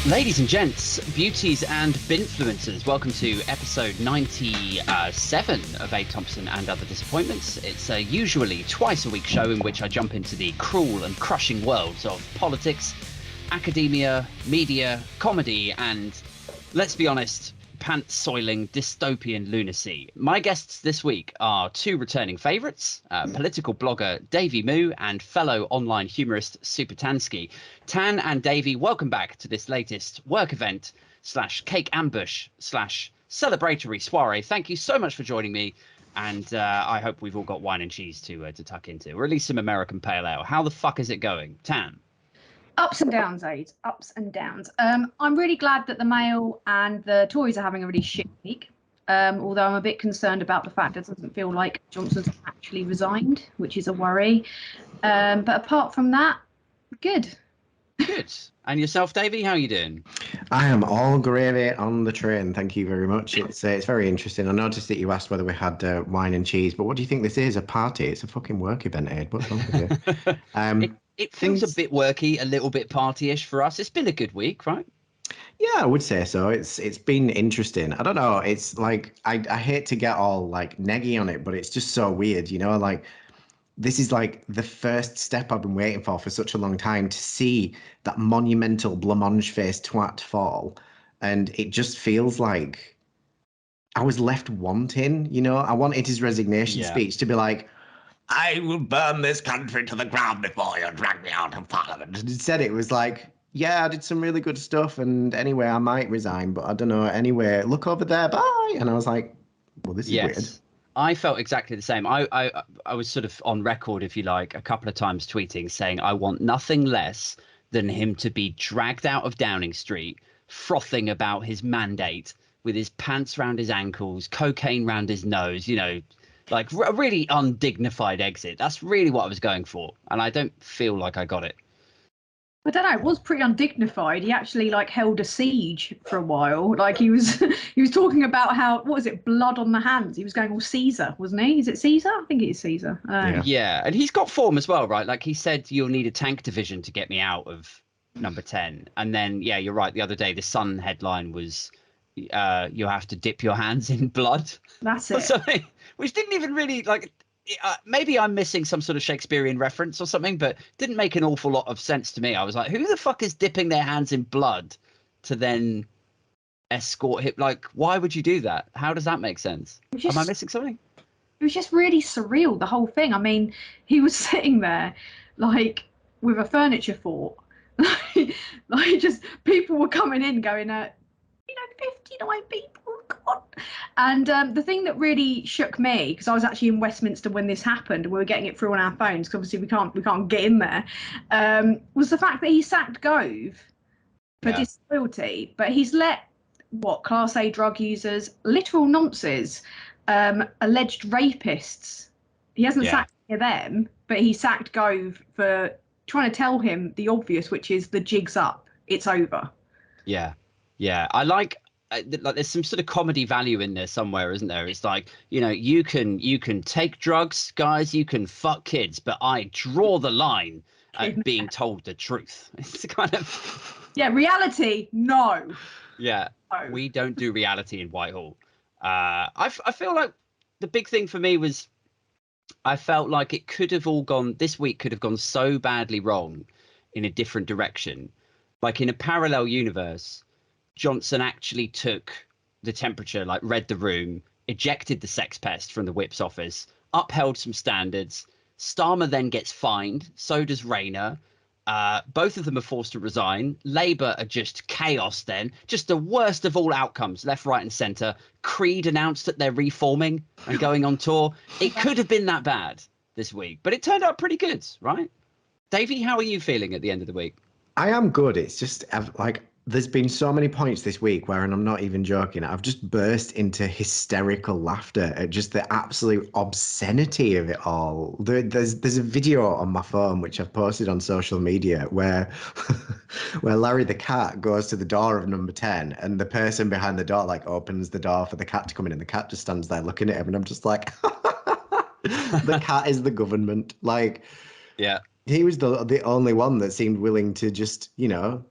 Ladies and gents, beauties and binfluencers, welcome to episode 97 of Thompsin and Other Disappointments. It's a usually twice a week show in which I jump into the cruel and crushing worlds of politics, academia, media, comedy, and, let's be honest, pants-soiling dystopian lunacy. My guests this week are two returning favourites, political blogger Daviemoo and fellow online humorist Supertanskiii. Tan and Davie, welcome back to this latest work event / cake ambush / celebratory soiree. Thank you so much for joining me, and I hope we've all got wine and cheese to tuck into, or at least some American pale ale. How the fuck is it going, Tan? Ups and downs, Aid. Ups and downs. I'm really glad that the Mail and the Tories are having a really shit week. Although I'm a bit concerned about the fact that it doesn't feel like Johnson's actually resigned, which is a worry. But apart from that, good. Good. And yourself, Davey? How are you doing? I am all gravy on the train. Thank you very much. It's very interesting. I noticed that you asked whether we had wine and cheese, but what do you think this is? A party? It's a fucking work event, Ed. What's wrong with you? It feels a bit worky, a little bit party-ish for us. It's been a good week, right? Yeah, I would say so. It's been interesting. I don't know. It's like I hate to get all like neggy on it, but it's just so weird, you know. Like this is like the first step I've been waiting for such a long time to see that monumental blancmange-faced twat fall, and it just feels like I was left wanting. You know, I wanted his resignation speech to be like, I will burn this country to the ground before you drag me out of Parliament. And instead it was like, yeah, I did some really good stuff, and anyway, I might resign, but I don't know. Anyway, look over there, bye. And I was like, well, this is weird. I felt exactly the same. I was sort of on record, if you like, a couple of times tweeting saying I want nothing less than him to be dragged out of Downing Street, frothing about his mandate with his pants round his ankles, cocaine round his nose, you know, like a really undignified exit. That's really what I was going for, and I don't feel like I got it. I don't know. It was pretty undignified. He actually like held a siege for a while. Like he was talking about how, what was it, blood on the hands. He was going all Caesar, wasn't he? Is it Caesar? I think it is Caesar. Yeah, and he's got form as well, right? Like he said, you'll need a tank division to get me out of number 10. And then, yeah, you're right. The other day, the Sun headline was, you have to dip your hands in blood. That's it. Something, which didn't even really like. Maybe I'm missing some sort of Shakespearean reference or something, but didn't make an awful lot of sense to me. I was like, who the fuck is dipping their hands in blood to then escort him? Like, why would you do that? How does that make sense? Am I missing something? It was just really surreal, the whole thing. I mean, he was sitting there like with a furniture fort. like just people were coming in going, 59 people, God. And the thing that really shook me, because I was actually in Westminster when this happened, and we were getting it through on our phones, because obviously we can't get in there, was the fact that he sacked Gove for disloyalty, but he's let Class A drug users, literal nonces, alleged rapists. He hasn't sacked any of them, but he sacked Gove for trying to tell him the obvious, which is the jig's up, it's over. Yeah, I like there's some sort of comedy value in there somewhere, isn't there? It's like, you know, you can take drugs, guys, you can fuck kids, but I draw the line at being told the truth. It's kind of reality, no. Yeah, we don't do reality in Whitehall. I feel like the big thing for me was I felt like it could have all gone, this week could have gone so badly wrong in a different direction. Like in a parallel universe, Johnson actually took the temperature, like read the room, ejected the sex pest from the whip's office, upheld some standards. Starmer then gets fined. So does Rayner. Both of them are forced to resign. Labour are just chaos then. Just the worst of all outcomes, left, right and centre. Creed announced that they're reforming and going on tour. It could have been that bad this week, but it turned out pretty good, right? Davey, how are you feeling at the end of the week? I am good. It's just there's been so many points this week where, and I'm not even joking, I've just burst into hysterical laughter at just the absolute obscenity of it all. There's a video on my phone which I've posted on social media where where Larry the cat goes to the door of number 10 and the person behind the door like opens the door for the cat to come in, and the cat just stands there looking at him, and I'm just like, the cat is the government. Like, yeah, he was the only one that seemed willing to just, you know,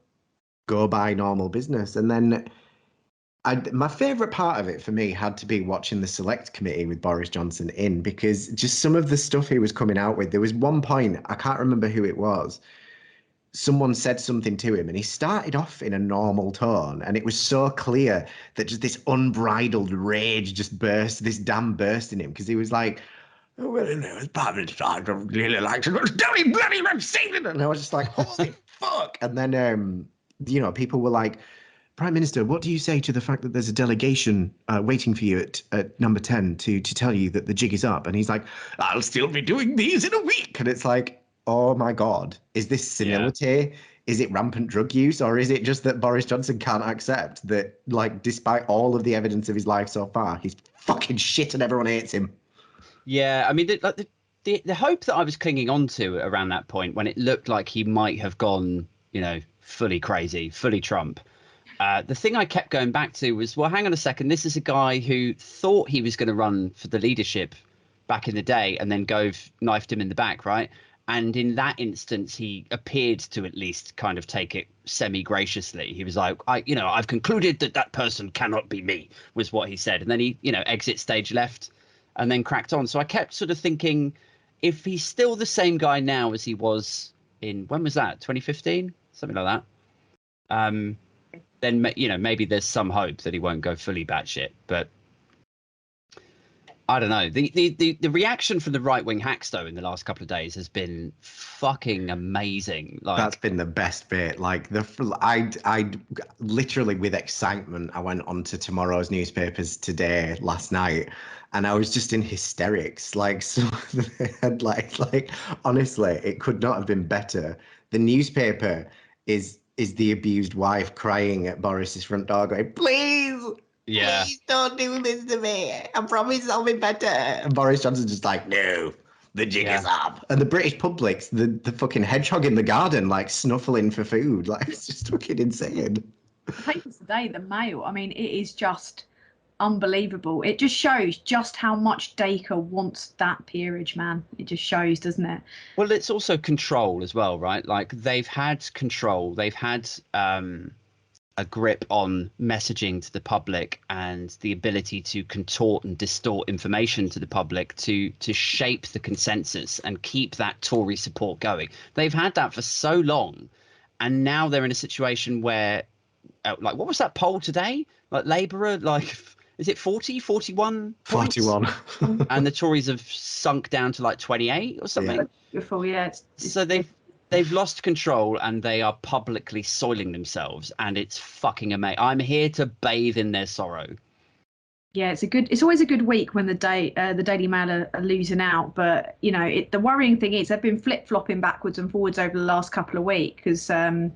go by normal business. And then my favourite part of it for me had to be watching the select committee with Boris Johnson in, because just some of the stuff he was coming out with. There was one point, I can't remember who it was. Someone said something to him and he started off in a normal tone, and it was so clear that just this unbridled rage just burst in him, because he was like, oh, well, you know, it's probably started to really like to doing bloody vaccine. And I was just like, holy fuck. And then, you know, people were like, Prime Minister, what do you say to the fact that there's a delegation waiting for you at number 10 to tell you that the jig is up? And he's like, I'll still be doing these in a week. And it's like, oh my God, is this senility? Yeah. Is it rampant drug use? Or is it just that Boris Johnson can't accept that, like, despite all of the evidence of his life so far, he's fucking shit and everyone hates him? Yeah, I mean, the hope that I was clinging on to around that point, when it looked like he might have gone, you know, fully crazy, fully Trump. The thing I kept going back to was, well, hang on a second. This is a guy who thought he was going to run for the leadership back in the day, and then Gove knifed him in the back, right? And in that instance, he appeared to at least kind of take it semi-graciously. He was like, I've concluded that person cannot be me, was what he said. And then he, exit stage left and then cracked on. So I kept sort of thinking, if he's still the same guy now as he was in, when was that? 2015? Something like that. Then, maybe there's some hope that he won't go fully batshit. But I don't know. The reaction from the right-wing hacks, though, in the last couple of days has been fucking amazing. Like, that's been the best bit. Like, I literally, with excitement, I went onto tomorrow's newspapers last night, and I was just in hysterics. Like, so they had like honestly, it could not have been better. The newspaper is the abused wife crying at Boris's front door, going, "Please, please don't do this to me. I promise I'll be better." And Boris Johnson's just like, "No, the jig is up." And the British public's the fucking hedgehog in the garden, like snuffling for food. Like, it's just fucking insane. The papers today, the Mail, I mean, it is just unbelievable. It just shows just how much Dacre wants that peerage, man. It just shows, doesn't it? Well, it's also control as well, right? Like, they've had control. They've had a grip on messaging to the public and the ability to contort and distort information to the public to shape the consensus and keep that Tory support going. They've had that for so long, and now they're in a situation where, like, what was that poll today? Like, Labour, like, is it 40, 41 points? 41. And the Tories have sunk down to like 28 or something. Yeah. So they've lost control, and they are publicly soiling themselves, and it's fucking amazing. I'm here to bathe in their sorrow. Yeah, it's always a good week when the Daily Mail are losing out. But the worrying thing is they've been flip-flopping backwards and forwards over the last couple of weeks, because the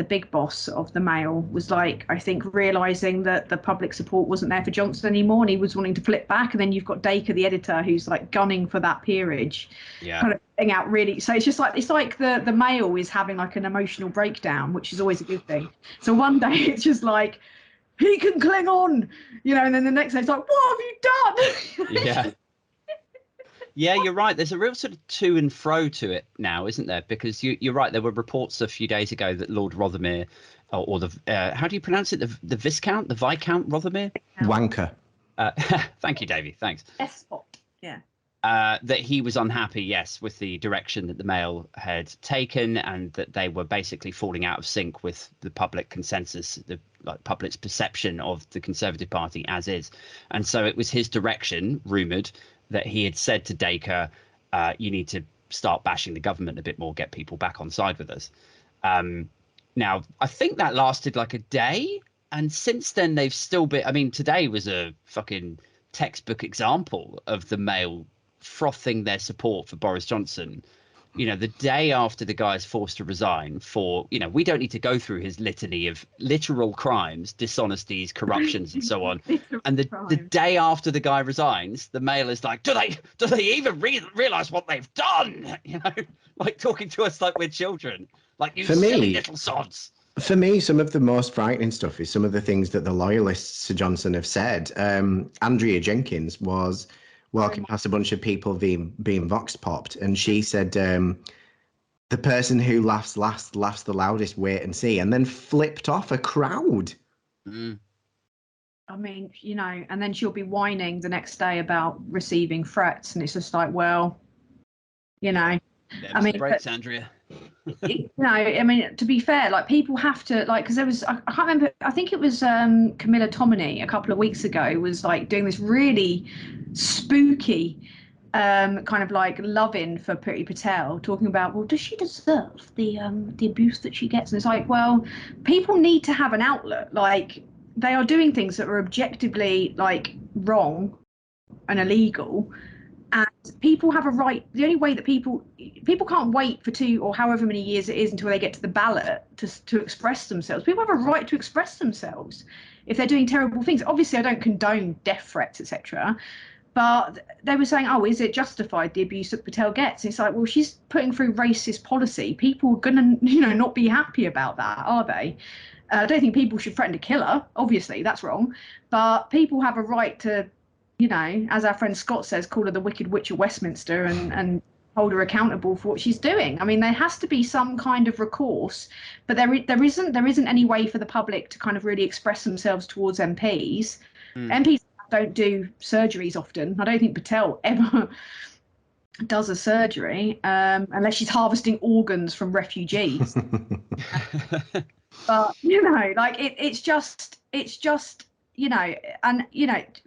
big boss of the Mail was, like, I think, realizing that the public support wasn't there for Johnson anymore, and he was wanting to flip back. And then you've got Dacre, the editor, who's like gunning for that peerage. Yeah. Kind of thing out really. So it's like the Mail is having like an emotional breakdown, which is always a good thing. So one day it's just like, he can cling on, and then the next day it's like, what have you done? Yeah. Yeah, you're right. There's a real sort of to and fro to it now, isn't there? Because you're right. There were reports a few days ago that Lord Rothermere, or the how do you pronounce it? The Viscount Rothermere? Wanker. Thank you, Davey. Thanks. Espot. Yeah. That he was unhappy, yes, with the direction that the Mail had taken, and that they were basically falling out of sync with the public consensus, the public's perception of the Conservative Party as is. And so it was his direction, rumoured, that he had said to Dacre, you need to start bashing the government a bit more, get people back on side with us. Now, I think that lasted like a day. And since then, they've still been, I mean, today was a fucking textbook example of the Mail frothing their support for Boris Johnson. The day after the guy's forced to resign for, we don't need to go through his litany of literal crimes, dishonesties, corruptions, and so on. And the day after the guy resigns, the Mail is like, do they even realize what they've done? Like talking to us like we're children, like, you silly little sods. For me, some of the most frightening stuff is some of the things that the loyalists to Johnson have said. Andrea Jenkins was walking past a bunch of people being vox popped, and she said, The person who laughs last, laughs the loudest, wait and see, and then flipped off a crowd. Mm. I mean, and then she'll be whining the next day about receiving threats, and it's just like, well, I mean, breaks, Andrea. I mean, to be fair, like people have to because there was I can't remember. I think it was Camilla Tominey a couple of weeks ago was like doing this really spooky kind of like loving for Priti Patel, talking about, well, does she deserve the abuse that she gets? And it's like, well, people need to have an outlet. Like they are doing things that are objectively like wrong and illegal. And people have a right. The only way that people can't wait for 2 or however many years it is until they get to the ballot to express themselves. People have a right to express themselves if they're doing terrible things. Obviously, I don't condone death threats, etc. But they were saying, oh, is it justified, the abuse that Patel gets? And it's like, well, she's putting through racist policy. People are gonna, not be happy about that, are they? I don't think people should threaten to kill her. Obviously, that's wrong. But people have a right to, as our friend Scott says, call her the Wicked Witch of Westminster and hold her accountable for what she's doing. I mean, there has to be some kind of recourse, but there isn't any way for the public to kind of really express themselves towards MPs. MPs don't do surgeries often. I don't think Patel ever does a surgery unless she's harvesting organs from refugees. But it's just and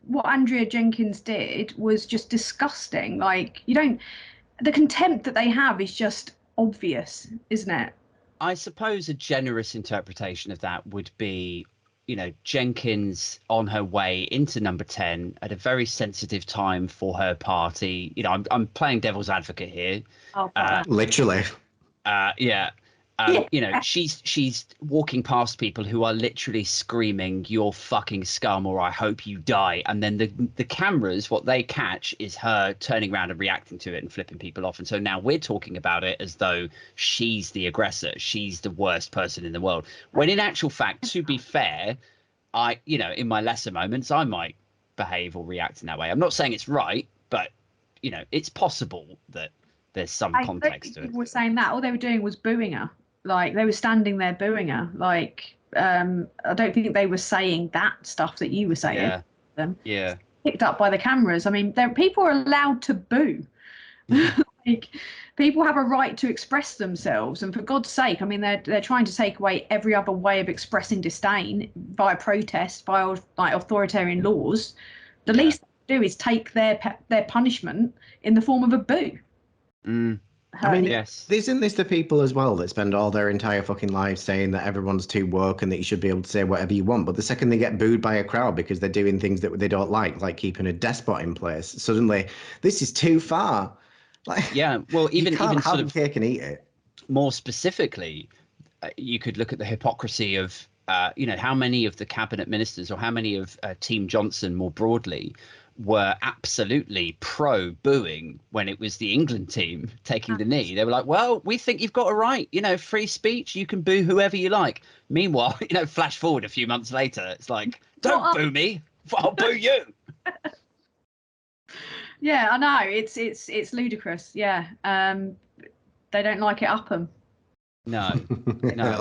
what Andrea Jenkins did was just disgusting. Like the contempt that they have is just obvious, isn't it? I suppose a generous interpretation of that would be, Jenkins on her way into number 10 at a very sensitive time for her party. I'm playing devil's advocate here. Oh, literally. Yeah. She's walking past people who are literally screaming, "You're fucking scum," or "I hope you die." And then the cameras, what they catch is her turning around and reacting to it and flipping people off. And so now we're talking about it as though she's the aggressor. She's the worst person in the world. When in actual fact, to be fair, in my lesser moments, I might behave or react in that way. I'm not saying it's right, but, it's possible that there's some context to it. People were saying that all they were doing was booing her. Like they were standing there booing her. Like I don't think they were saying that stuff that you were saying. Yeah. Picked up by the cameras. I mean, people are allowed to boo. Like people have a right to express themselves, and for God's sake, I mean, they're trying to take away every other way of expressing disdain via protest, via like authoritarian laws. The least they do is take their punishment in the form of a boo. I mean, yes. Isn't this the people as well that spend all their entire fucking lives saying that everyone's too woke and that you should be able to say whatever you want, but the second they get booed by a crowd because they're doing things that they don't like keeping a despot in place, suddenly this is too far. Like, well, even have sort of cake and eat it. More specifically, you could look at the hypocrisy of how many of the cabinet ministers or how many of Team Johnson more broadly were absolutely pro booing when it was the England team taking the knee. They were like, well, we think you've got a right, free speech, you can boo whoever you like. Meanwhile, flash forward a few months later, it's like, don't boo me, I'll boo you. Yeah, I know, it's ludicrous. Yeah, they don't like it up them. No,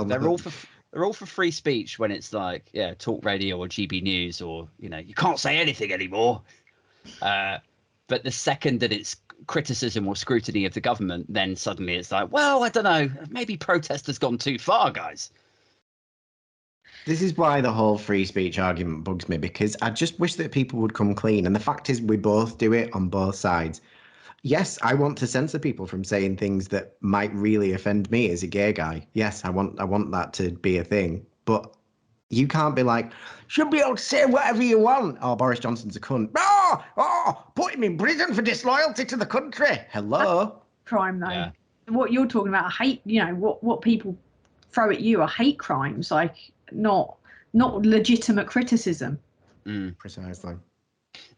they're all for free speech when it's like, talk radio or GB News, or you can't say anything anymore. But the second that it's criticism or scrutiny of the government, then suddenly it's like, well, I don't know, maybe protest has gone too far, guys. This is why the whole free speech argument bugs me, because I just wish that people would come clean. And the fact is, we both do it on both sides. Yes, I want to censor people from saying things that might really offend me as a gay guy. Yes, I want that to be a thing. But you can't be like, should be able to say whatever you want. Oh, Boris Johnson's a cunt. Put him in prison for disloyalty to the country. Hello. Crime, though. Yeah. What you're talking about, hate, what people throw at you are hate crimes, like not legitimate criticism. Precisely.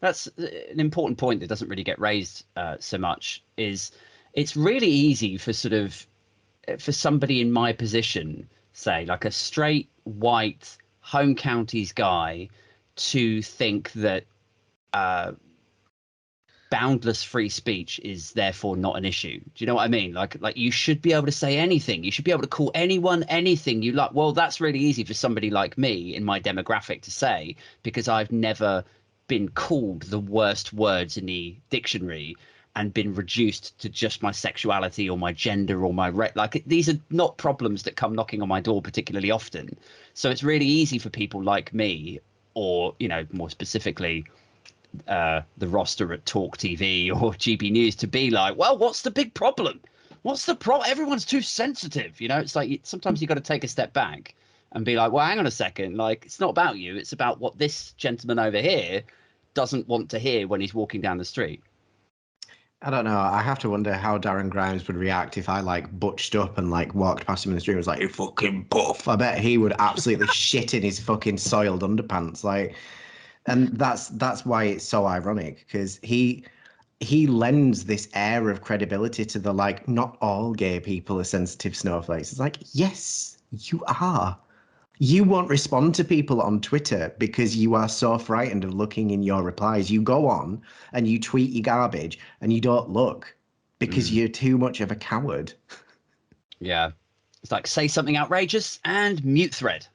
That's an important point that doesn't really get raised so much. Is it's really easy for for somebody in my position, say like a straight white home counties guy, to think that boundless free speech is therefore not an issue. Do you know what I mean? Like you should be able to say anything. You should be able to call anyone anything you like. Well, that's really easy for somebody like me in my demographic to say, because I've never been called the worst words in the dictionary and been reduced to just my sexuality or my gender or my like these are not problems that come knocking on my door particularly often. So it's really easy for people like me, or, you know, more specifically, the roster at Talk TV or GB News, to be like, well, what's the big problem? What's the problem? Everyone's too sensitive. You know, it's like sometimes you got to take a step back and be like, well, hang on a second. Like, it's not about you. It's about what this gentleman over here doesn't want to hear when he's walking down the street. I don't know. I have to wonder how Darren Grimes would react if I like butched up and like walked past him in the street and was like, "You fucking buff." I bet he would absolutely shit in his fucking soiled underpants. Like, and that's why it's so ironic, because he lends this air of credibility to the, like, not all gay people are sensitive snowflakes. It's like, yes, you are. You won't respond to people on Twitter because you are so frightened of looking in your replies. You go on and you tweet your garbage and you don't look because you're too much of a coward. Yeah. It's like, say something outrageous and mute thread.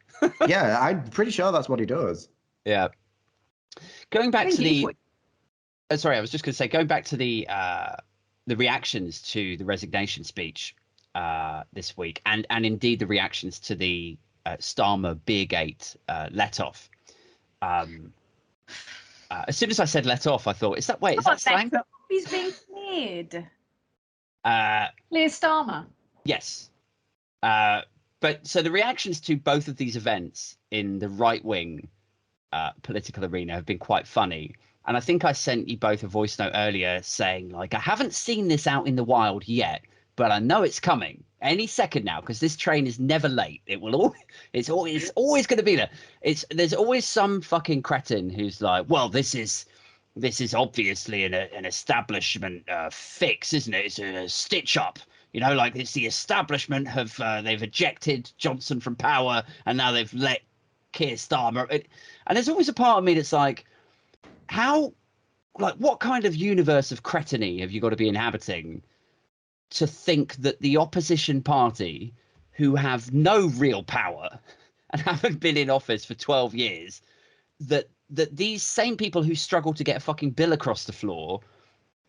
Yeah, I'm pretty sure that's what he does. Yeah. Going back to the... sorry, I was just going to say, going back to the reactions to the resignation speech this week, and indeed the reactions to the Starmer Beergate let-off. As soon as I said let off, I thought, is that slang? He's being cleared. Clear Starmer. Yes. But so the reactions to both of these events in the right-wing political arena have been quite funny. And I think I sent you both a voice note earlier saying, like, I haven't seen this out in the wild yet, but I know it's coming any second now, because this train is never late. It's always going to be there. There's always some fucking cretin who's like, well, this is obviously an establishment fix, isn't it? It's a stitch up. You know, like, it's the establishment they've ejected Johnson from power and now they've let Keir Starmer. And there's always a part of me that's like, what kind of universe of cretiny have you got to be inhabiting to think that the opposition party, who have no real power and haven't been in office for 12 years, that these same people who struggle to get a fucking bill across the floor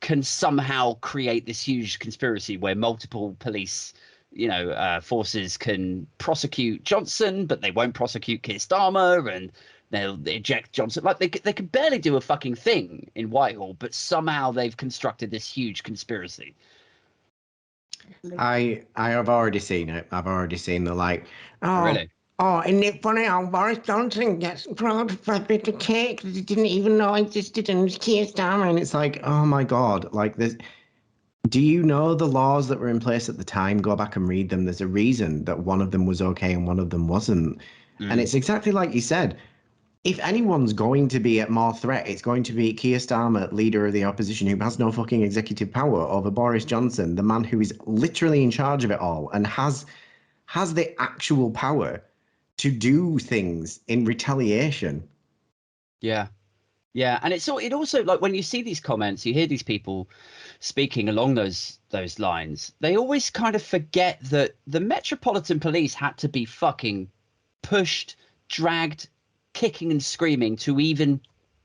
can somehow create this huge conspiracy where multiple police, forces can prosecute Johnson, but they won't prosecute Keir Starmer, and they'll eject Johnson. Like, they can barely do a fucking thing in Whitehall, but somehow they've constructed this huge conspiracy. I have already seen it. I've already seen the, like, oh, really? Oh, isn't it funny how Boris Johnson gets proud for a bit of cake that he didn't even know existed, and Keir Starmer, and it's like, oh my God, like, do you know the laws that were in place at the time? Go back and read them. There's a reason that one of them was okay and one of them wasn't. And it's exactly like you said. If anyone's going to be at more threat, it's going to be Keir Starmer, leader of the opposition, who has no fucking executive power, over Boris Johnson, the man who is literally in charge of it all and has the actual power to do things in retaliation. Yeah. Yeah. And it also, like, when you see these comments, you hear these people speaking along those lines, they always kind of forget that the Metropolitan Police had to be fucking pushed, dragged, kicking and screaming to even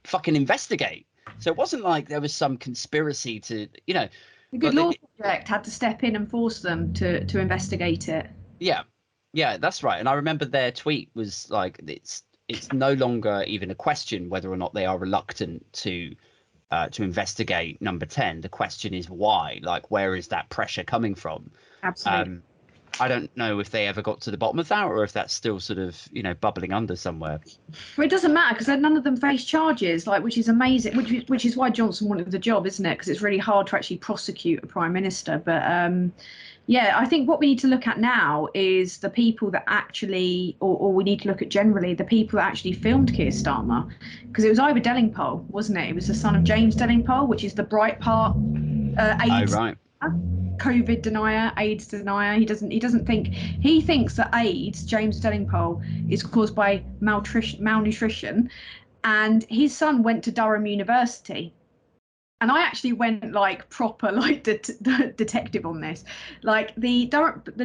fucking investigate. So it wasn't like there was some conspiracy to, The Good Law Project had to step in and force them to investigate it. Yeah, that's right. And I remember their tweet was like, it's no longer even a question whether or not they are reluctant to investigate number 10. The question is why. Like, where is that pressure coming from? Absolutely. I don't know if they ever got to the bottom of that, or if that's still sort of, bubbling under somewhere. Well, it doesn't matter, because none of them face charges, like, which is amazing, which is why Johnson wanted the job, isn't it? Because it's really hard to actually prosecute a prime minister. But yeah, I think what we need to look at now is the people that actually, or we need to look at generally the people that actually filmed Keir Starmer, because it was Ivor Dellingpole, wasn't it? It was the son of James Dellingpole, which is the Breitbart AIDS. Oh, right. COVID denier, AIDS denier. He thinks that AIDS, James Dellingpole, is caused by malnutrition, and his son went to Durham University. and I actually went like proper like detective on this. Like the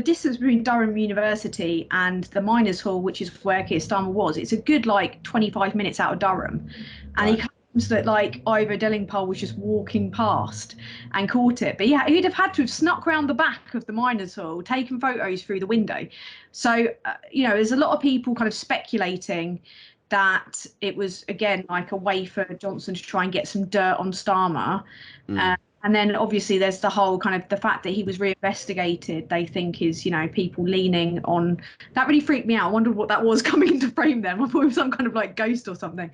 distance between Durham University and the Miners' Hall, which is where Keir Starmer was, it's a good like 25 minutes out of Durham, and he claims that like Ivor Dillingpole was just walking past and caught it, but yeah, he'd have had to have snuck round the back of the Miners' Hall, taken photos through the window. So there's a lot of people kind of speculating that it was again like a way for Johnson to try and get some dirt on Starmer. And then obviously there's the whole kind of the fact that he was reinvestigated, they think is, people leaning on that. Really freaked me out. I wondered what that was coming into frame then. I thought it was some kind of like ghost or something.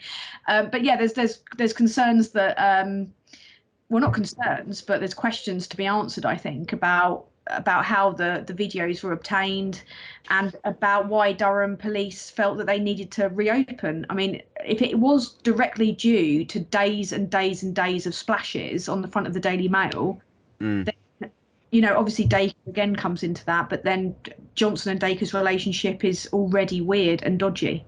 But yeah, there's concerns that well, not concerns, but there's questions to be answered, I think, about how the videos were obtained and about why Durham police felt that they needed to reopen. I mean, if it was directly due to days and days and days of splashes on the front of the Daily Mail, then, obviously Dacre again comes into that, but then Johnson and Dacre's relationship is already weird and dodgy.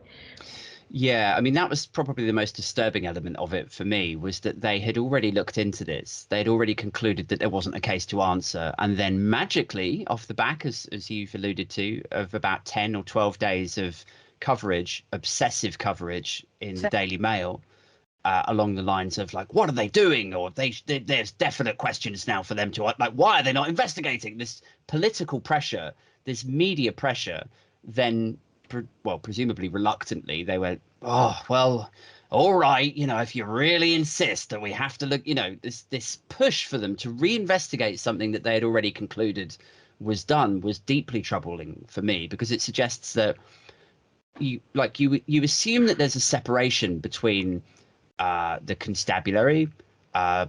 Yeah, I mean, that was probably the most disturbing element of it for me, was that they had already looked into this. They had already concluded that there wasn't a case to answer. And then magically, off the back, as you've alluded to, of about 10 or 12 days of coverage, obsessive coverage in the Daily Mail, along the lines of like, what are they doing? Or there's definite questions now for them to, like, why are they not investigating? This political pressure, this media pressure, then presumably reluctantly, they went, oh, well, all right, if you really insist that we have to look, this push for them to reinvestigate something that they had already concluded was done was deeply troubling for me, because it suggests that you assume that there's a separation between the constabulary,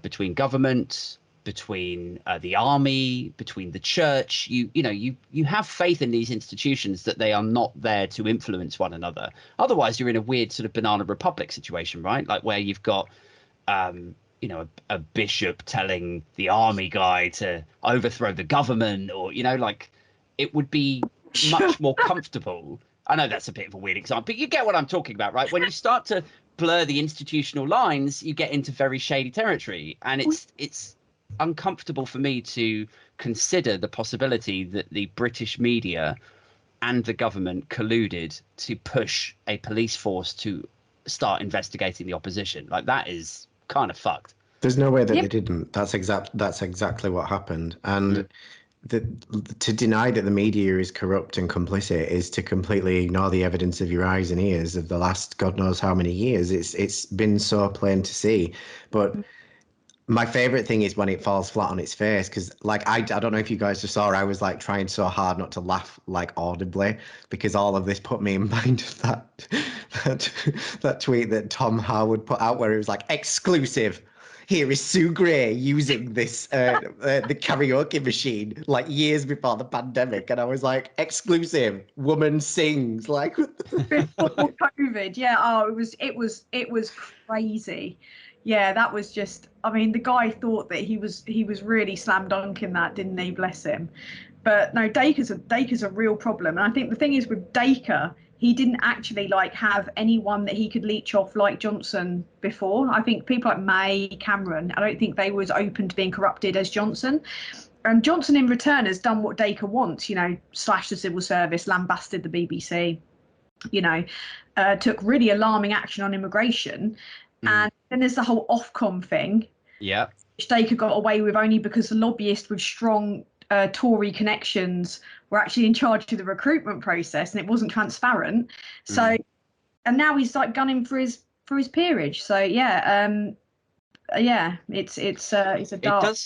between government, between the army, between the church. You have faith in these institutions that they are not there to influence one another. Otherwise, you're in a weird sort of banana republic situation, right? Like where you've got, a bishop telling the army guy to overthrow the government, or like it would be much more comfortable. I know that's a bit of a weird example, but you get what I'm talking about, right? When you start to blur the institutional lines, you get into very shady territory, and it's uncomfortable for me to consider the possibility that the British media and the government colluded to push a police force to start investigating the opposition. Like, that is kind of fucked. There's no way that they didn't. That's exactly what happened. And to deny that the media is corrupt and complicit is to completely ignore the evidence of your eyes and ears of the last God knows how many years. It's been so plain to see. But my favorite thing is when it falls flat on its face, because like I don't know if you guys just saw, I was like trying so hard not to laugh like audibly, because all of this put me in mind of that tweet that Tom Howard put out where it was like, exclusive. Here is Sue Gray using this the karaoke machine like years before the pandemic, and I was like, exclusive, woman sings like before COVID. Yeah. Oh, it was crazy. Yeah, that was just, I mean, the guy thought that he was really slam dunking that, didn't he? Bless him. But no, Dacre's a real problem. And I think the thing is with Dacre, he didn't actually like have anyone that he could leech off like Johnson before. I think people like May, Cameron, I don't think they was open to being corrupted as Johnson. And Johnson in return has done what Dacre wants, slashed the civil service, lambasted the BBC, took really alarming action on immigration. And then there's the whole Ofcom thing. Yeah. Which Dacre got away with only because the lobbyists with strong Tory connections were actually in charge of the recruitment process, and it wasn't transparent. So, and now he's like gunning for his peerage. So it's a dark.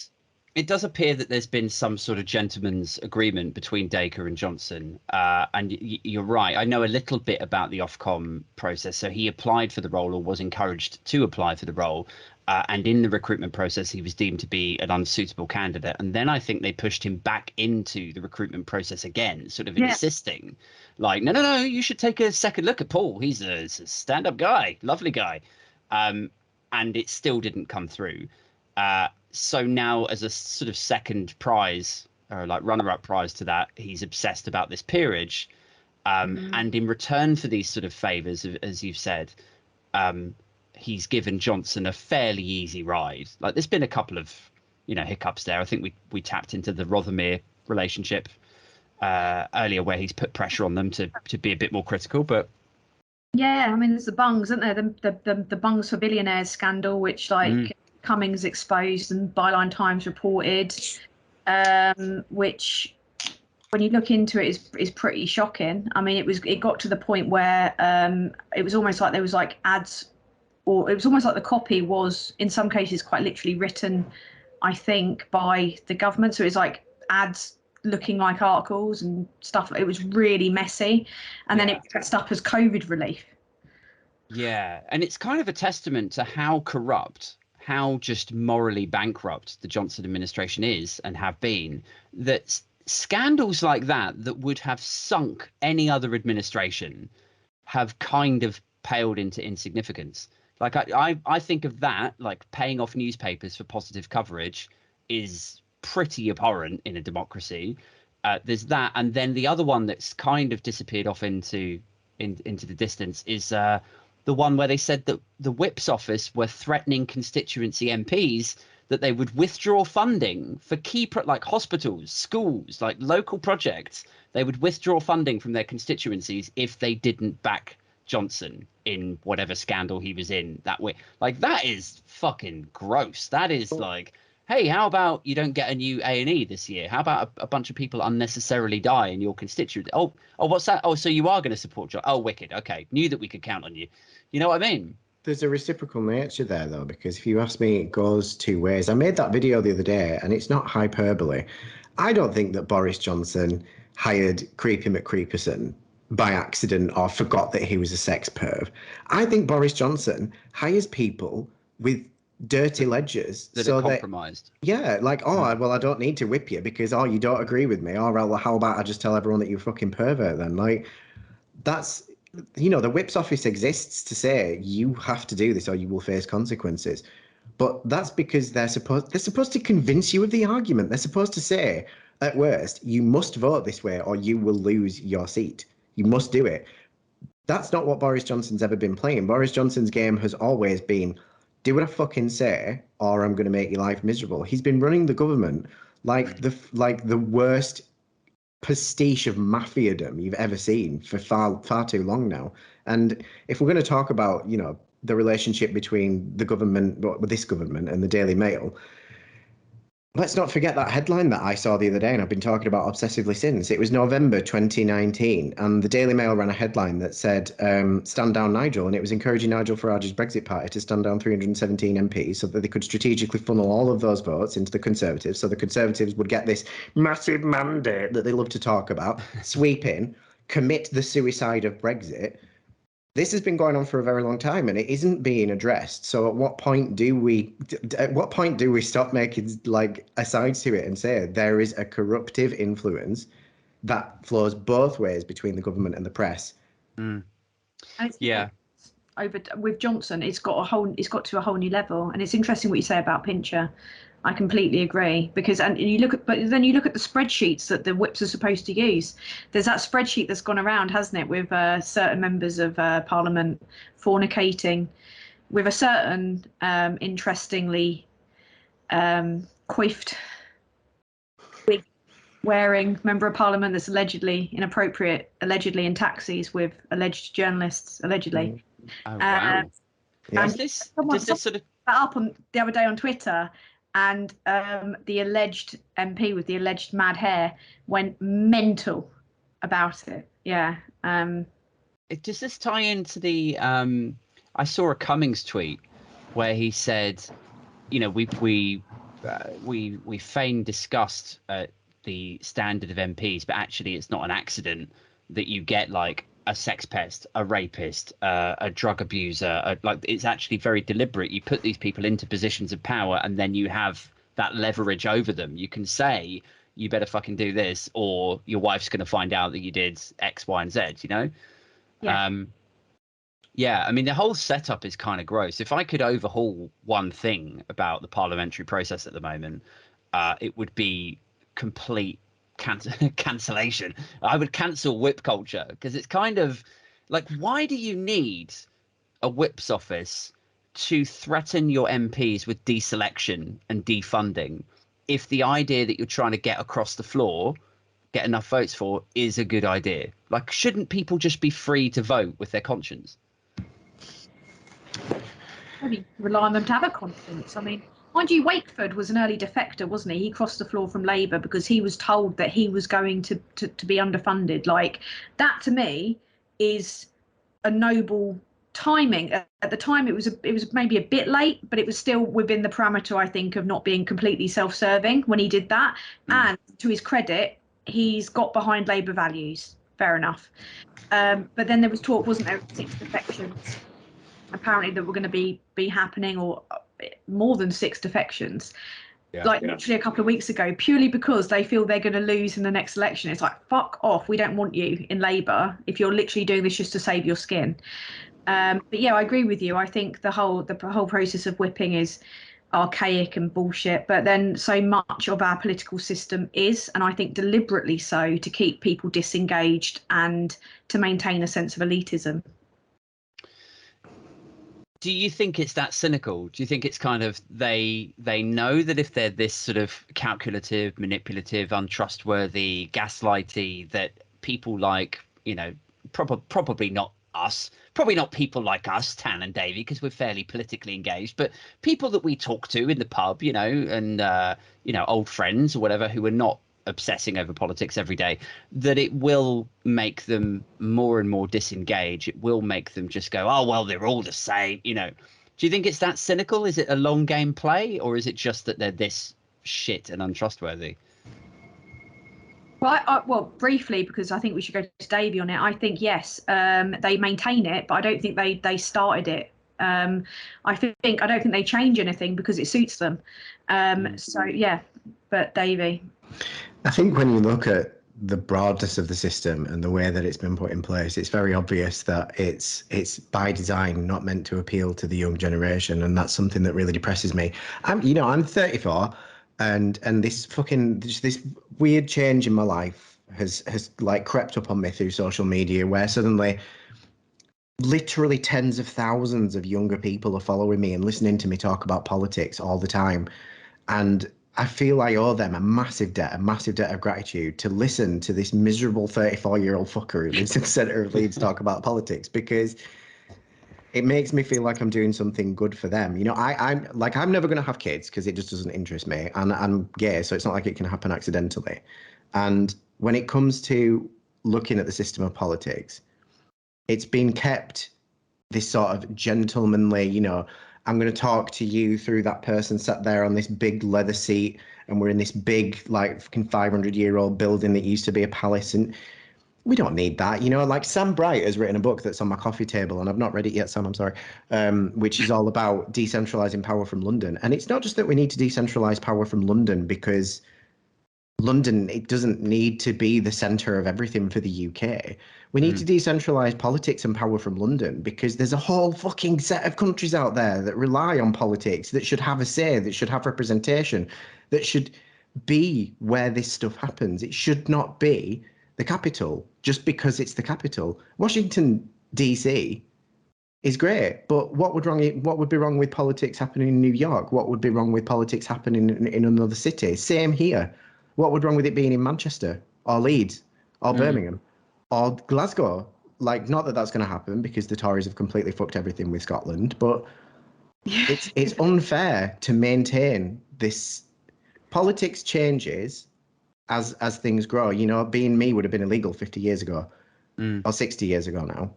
It does appear that there's been some sort of gentleman's agreement between Dacre and Johnson. And you're right. I know a little bit about the Ofcom process. So he applied for the role, or was encouraged to apply for the role. And in the recruitment process, he was deemed to be an unsuitable candidate. And then I think they pushed him back into the recruitment process again, sort of insisting, like, no, you should take a second look at Paul. He's a stand-up guy, lovely guy. And it still didn't come through. So now, as a sort of second prize, or like runner-up prize to that, he's obsessed about this peerage. And in return for these sort of favours, as you've said, he's given Johnson a fairly easy ride. Like, there's been a couple of, hiccups there. I think we tapped into the Rothermere relationship earlier, where he's put pressure on them to be a bit more critical. But yeah, I mean, there's the bungs, isn't there? The bungs for billionaires scandal, which Cummings exposed and Byline Times reported, which, when you look into it, is pretty shocking. I mean, it got to the point where it was almost like there was like ads, or it was almost like the copy was in some cases quite literally written, I think, by the government. So it's like ads looking like articles and stuff. It was really messy, and then it was dressed up as COVID relief. Yeah, and it's kind of a testament to how corrupt, how just morally bankrupt the Johnson administration is and have been, that scandals like that would have sunk any other administration have kind of paled into insignificance. Like, I think of that, like paying off newspapers for positive coverage is pretty abhorrent in a democracy. There's that, and then the other one that's kind of disappeared off into the distance is the one where they said that the Whip's office were threatening constituency MPs that they would withdraw funding for key like hospitals, schools, like local projects. They would withdraw funding from their constituencies if they didn't back Johnson in whatever scandal he was in that way. Like, that is fucking gross. That is like, hey, how about you don't get a new A&E this year? How about a bunch of people unnecessarily die in your constituency? Oh, what's that? Oh, so you are going to support John? Oh, wicked. Okay, knew that we could count on you. You know what I mean? There's a reciprocal nature there, though, because if you ask me, it goes two ways. I made that video the other day, and it's not hyperbole. I don't think that Boris Johnson hired Creepy McCreeperson by accident or forgot that he was a sex perv. I think Boris Johnson hires people with dirty ledgers that are compromised. Like, well, I don't need to whip you because you don't agree with me, or well, how about I just tell everyone that you're a fucking pervert then? Like, that's, the Whip's office exists to say you have to do this or you will face consequences. But that's because they're supposed to convince you of the argument. They're supposed to say, at worst, you must vote this way or you will lose your seat. You must do it. That's not what Boris Johnson's ever been playing. Boris Johnson's game has always been, do what I fucking say, or I'm going to make your life miserable. He's been running the government like the worst pastiche of mafiadom you've ever seen for far too long now. And if we're going to talk about, the relationship between the government, this government, and the Daily Mail, let's not forget that headline that I saw the other day, and I've been talking about obsessively since. It was November 2019, and the Daily Mail ran a headline that said, stand down Nigel, and it was encouraging Nigel Farage's Brexit party to stand down 317 MPs so that they could strategically funnel all of those votes into the Conservatives, so the Conservatives would get this massive mandate that they love to talk about, sweep in, commit the suicide of Brexit. This has been going on for a very long time, and it isn't being addressed. So at what point do we stop making asides to it and say there is a corruptive influence that flows both ways between the government and the press? Yeah. With Johnson, it's got to a whole new level, and it's interesting what you say about Pincher. I completely agree, because then you look at the spreadsheets that the Whips are supposed to use. There's that spreadsheet that's gone around, hasn't it, with certain members of Parliament fornicating with a certain interestingly coiffed wig wearing member of Parliament that's allegedly inappropriate, allegedly in taxis with alleged journalists, allegedly. Oh, wow. And does this sort of that up on the other day on Twitter? And the alleged MP with the alleged mad hair went mental about it. Yeah. Does this tie into the? I saw a Cummings tweet where he said, we feign disgust at the standard of MPs, but actually it's not an accident that you get like a sex pest, a rapist, a drug abuser. It's actually very deliberate. You put these people into positions of power, and then you have that leverage over them. You can say, you better fucking do this, or your wife's going to find out that you did X, Y, and Z, Yeah. I mean, the whole setup is kind of gross. If I could overhaul one thing about the parliamentary process at the moment, it would be complete cancellation. I would cancel whip culture, because it's kind of like, why do you need a Whip's office to threaten your MPs with deselection and defunding if the idea that you're trying to get across the floor, get enough votes for, is a good idea? Like, shouldn't people just be free to vote with their conscience? Maybe rely on them to have a conscience. I mean, mind you, Wakeford was an early defector, wasn't he? He crossed the floor from Labour because he was told that he was going to be underfunded. Like, that to me is a noble timing. At the time, it was maybe a bit late, but it was still within the parameter, I think, of not being completely self-serving when he did that. And to his credit, he's got behind Labour values. Fair enough. But then there was talk, wasn't there, of 6 defections apparently that were going to be happening, or more than 6 defections. Literally a couple of weeks ago, purely because they feel they're going to lose in the next election. It's like, fuck off, we don't want you in Labour if you're literally doing this just to save your skin. But yeah, I agree with you. I think the whole process of whipping is archaic and bullshit, but then so much of our political system is, and I think deliberately so, to keep people disengaged and to maintain a sense of elitism. Do you think it's that cynical? Do you think it's kind of they know that if they're this sort of calculative, manipulative, untrustworthy, gaslighty, that people like, you know, probably not us, probably not people like us, Tan and Davey, because we're fairly politically engaged, but people that we talk to in the pub, you know, and you know, old friends or whatever, who are not obsessing over politics every day, that it will make them more and more disengaged. It will make them just go, oh well, they're all the same, you know. Do you think it's that cynical? Is it a long game play, or is it just that they're this shit and untrustworthy? Well, briefly, because I think we should go to Davey on it. I think yes, they maintain it, but I don't think they started it. I don't think they change anything because it suits them. So yeah, but Davey. I think when you look at the broadness of the system and the way that it's been put in place, it's very obvious that it's by design not meant to appeal to the young generation, and that's something that really depresses me. I'm 34, and this weird change in my life has like crept up on me through social media, where suddenly literally tens of thousands of younger people are following me and listening to me talk about politics all the time, and I feel I owe them a massive debt of gratitude to listen to this miserable 34-year-old fucker who lives in the centre of Leeds talk about politics, because it makes me feel like I'm doing something good for them. You know, I'm never going to have kids because it just doesn't interest me, and I'm gay, so it's not like it can happen accidentally. And when it comes to looking at the system of politics, it's been kept this sort of gentlemanly, you know, I'm going to talk to you through that person sat there on this big leather seat, and we're in this big, like, fucking 500-year-old building that used to be a palace. And we don't need that. You know, like Sam Bright has written a book that's on my coffee table, and I've not read it yet, Sam, I'm sorry, which is all about decentralizing power from London. And it's not just that we need to decentralize power from London, because London, it doesn't need to be the center of everything for the UK. We need to decentralize politics and power from London, because there's a whole fucking set of countries out there that rely on politics, that should have a say, that should have representation, that should be where this stuff happens. It should not be the capital just because it's the capital. Washington, DC is great, but what would be wrong with politics happening in New York? What would be wrong with politics happening in another city? Same here. What would wrong with it being in Manchester or Leeds or Birmingham or Glasgow? Like, not that that's going to happen because the Tories have completely fucked everything with Scotland, but it's unfair to maintain this. Politics changes as things grow. You know, being me would have been illegal 50 years ago or 60 years ago now.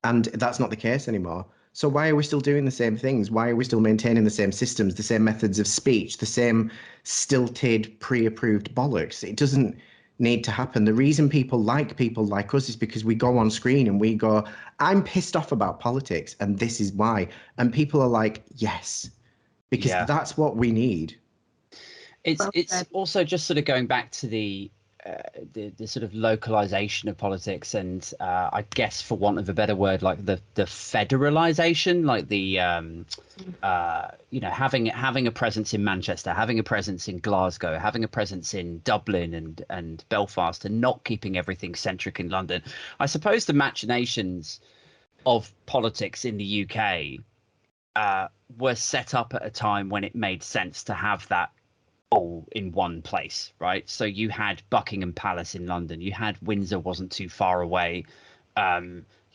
And that's not the case anymore. So why are we still doing the same things? Why are we still maintaining the same systems, the same methods of speech, the same stilted, pre-approved bollocks? It doesn't need to happen. The reason people like us is because we go on screen and we go, I'm pissed off about politics and this is why. And people are like, yes, because that's what we need. It's also just sort of going back to the sort of localization of politics, and I guess, for want of a better word, like the federalization, like the you know, having a presence in Manchester, having a presence in Glasgow, having a presence in Dublin and Belfast, and not keeping everything centric in London. I suppose the machinations of politics in the UK were set up at a time when it made sense to have that all in one place, right? So you had Buckingham Palace in London, you had Windsor wasn't too far away,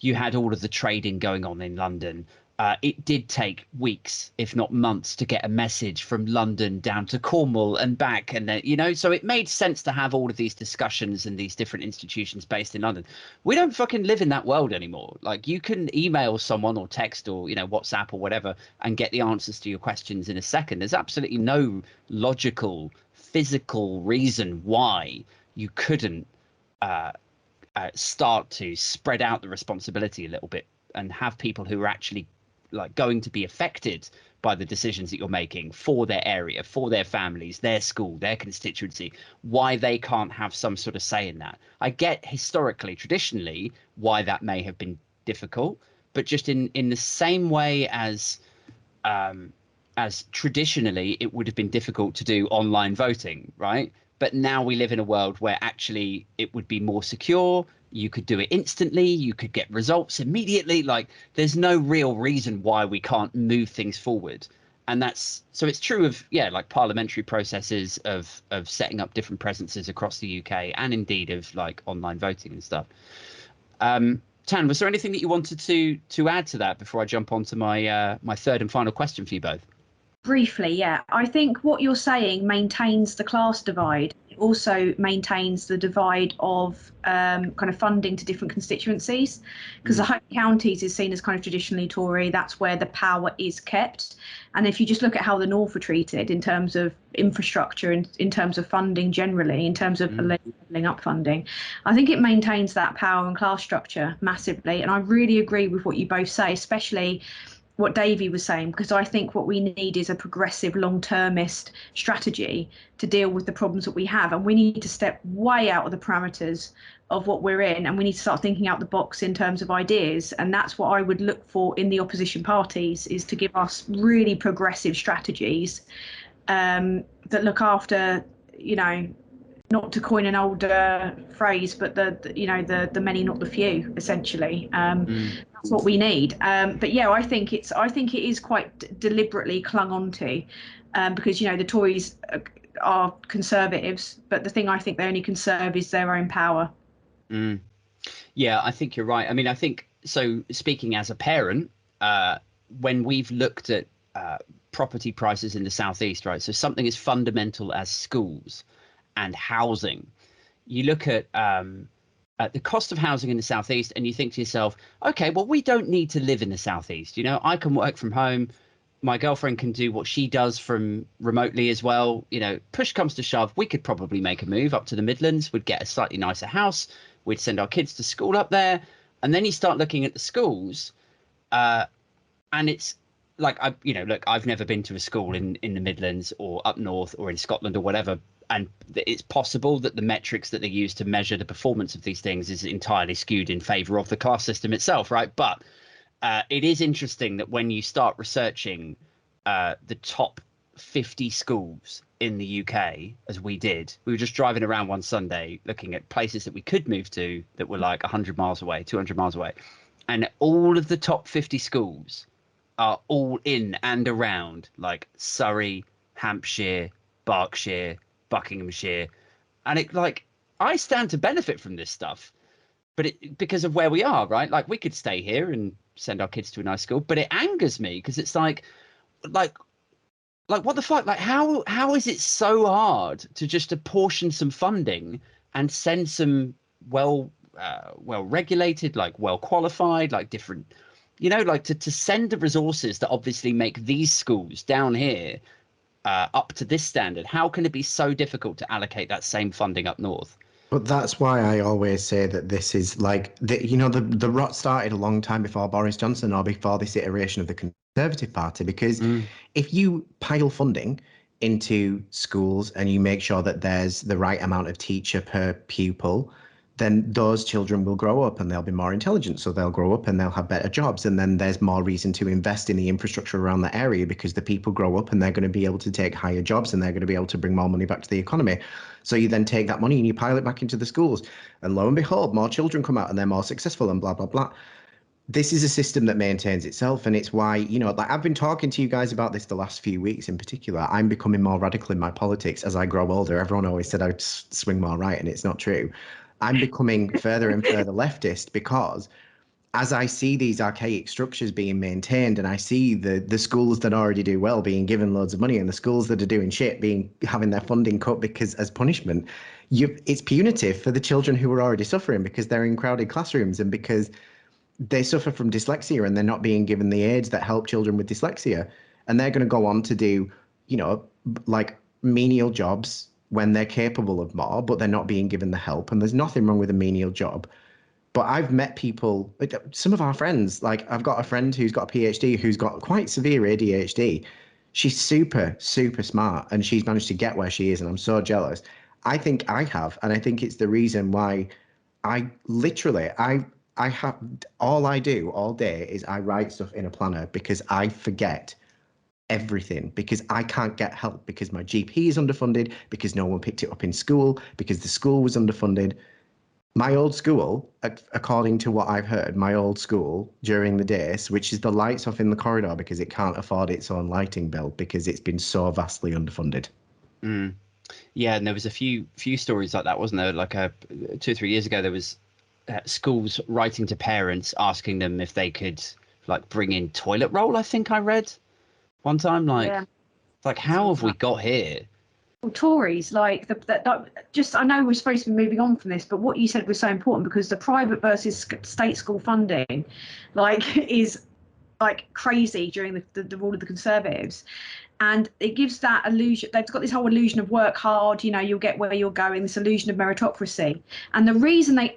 you had all of the trading going on in London. It did take weeks, if not months, to get a message from London down to Cornwall and back. And then, so it made sense to have all of these discussions and these different institutions based in London. We don't fucking live in that world anymore. Like, you can email someone or text or, WhatsApp or whatever and get the answers to your questions in a second. There's absolutely no logical, physical reason why you couldn't start to spread out the responsibility a little bit and have people who are actually like going to be affected by the decisions that you're making for their area, for their families, their school, their constituency, why they can't have some sort of say in that. I get historically, traditionally, why that may have been difficult, but just in the same way as traditionally it would have been difficult to do online voting, right? But now we live in a world where actually it would be more secure. You could do it instantly. You could get results immediately. Like, there's no real reason why we can't move things forward. And so it's true of, like parliamentary processes of setting up different presences across the UK, and indeed of like online voting and stuff. Tan, was there anything that you wanted to add to that before I jump on to my my third and final question for you both? Briefly, yeah. I think what you're saying maintains the class divide. It also maintains the divide of kind of funding to different constituencies, because the home counties is seen as kind of traditionally Tory. That's where the power is kept. And if you just look at how the North are treated in terms of infrastructure, in terms of funding generally, in terms of levelling up funding, I think it maintains that power and class structure massively. And I really agree with what you both say, especially what Davey was saying, because I think what we need is a progressive long-termist strategy to deal with the problems that we have. And we need to step way out of the parameters of what we're in, and we need to start thinking out the box in terms of ideas. And that's what I would look for in the opposition parties, is to give us really progressive strategies that look after, not to coin an older phrase, but the many, not the few, essentially. That's what we need. But yeah, I think it is quite deliberately clung onto, because the Tories are conservatives, but the thing I think they only conserve is their own power. Yeah, I think you're right. I mean, I think so. Speaking as a parent, when we've looked at property prices in the southeast, right? So something as fundamental as schools and housing, you look at the cost of housing in the southeast and you think to yourself, okay, well, we don't need to live in the southeast. I can work from home. My girlfriend can do what she does from remotely as well. Push comes to shove, we could probably make a move up to the Midlands. We'd get a slightly nicer house. We'd send our kids to school up there. And then you start looking at the schools, and it's like, I've never been to a school in the Midlands or up north or in Scotland or whatever. And it's possible that the metrics that they use to measure the performance of these things is entirely skewed in favor of the class system itself, right? But it is interesting that when you start researching the top 50 schools in the UK, as we did, we were just driving around one Sunday looking at places that we could move to that were like 100 miles away, 200 miles away. And all of the top 50 schools are all in and around like Surrey, Hampshire, Berkshire, Buckinghamshire, and it like I stand to benefit from this stuff, but because of where we are, right? Like, we could stay here and send our kids to a nice school, but it angers me because it's like what the fuck? Like, how is it so hard to just apportion some funding and send some well regulated, like well qualified, like different, like to send the resources that obviously make these schools down here up to this standard? How can it be so difficult to allocate that same funding up north? But that's why I always say that this is like the rot started a long time before Boris Johnson or before this iteration of the Conservative Party, because if you pile funding into schools and you make sure that there's the right amount of teacher per pupil, then those children will grow up and they'll be more intelligent. So they'll grow up and they'll have better jobs. And then there's more reason to invest in the infrastructure around the area, because the people grow up and they're going to be able to take higher jobs and they're going to be able to bring more money back to the economy. So you then take that money and you pile it back into the schools. And lo and behold, more children come out and they're more successful and blah, blah, blah. this is a system that maintains itself, and it's why, like I've been talking to you guys about this the last few weeks in particular. I'm becoming more radical in my politics as I grow older. Everyone always said I'd swing more right, and it's not true. I'm becoming further and further leftist because as I see these archaic structures being maintained, and I see the schools that already do well being given loads of money, and the schools that are doing shit having their funding cut because as punishment, it's punitive for the children who are already suffering because they're in crowded classrooms and because they suffer from dyslexia and they're not being given the aids that help children with dyslexia, and they're going to go on to do, like menial jobs when they're capable of more, but they're not being given the help. And there's nothing wrong with a menial job. But I've met people, some of our friends, like I've got a friend who's got a PhD who's got quite severe ADHD. She's super, super smart, and she's managed to get where she is, and I'm so jealous. I think I have, and I think it's the reason why I have, all I do all day is I write stuff in a planner because I forget everything, because I can't get help, because my GP is underfunded, because no one picked it up in school, because the school was underfunded. My old school, according to what I've heard, my old school during the day switches the lights off in the corridor because it can't afford its own lighting bill because it's been so vastly underfunded. Mm. Yeah, and there was a few stories like that, wasn't there? Like 2 or 3 years ago, there was schools writing to parents asking them if they could like bring in toilet roll. I think I read one time, like how have we got here? Well, Tories, like just I know we're supposed to be moving on from this, but what you said was so important because the private versus state school funding, like, is like crazy during the rule of the Conservatives, and it gives that illusion. They've got this whole illusion of work hard, you'll get where you're going. This illusion of meritocracy, and the reason they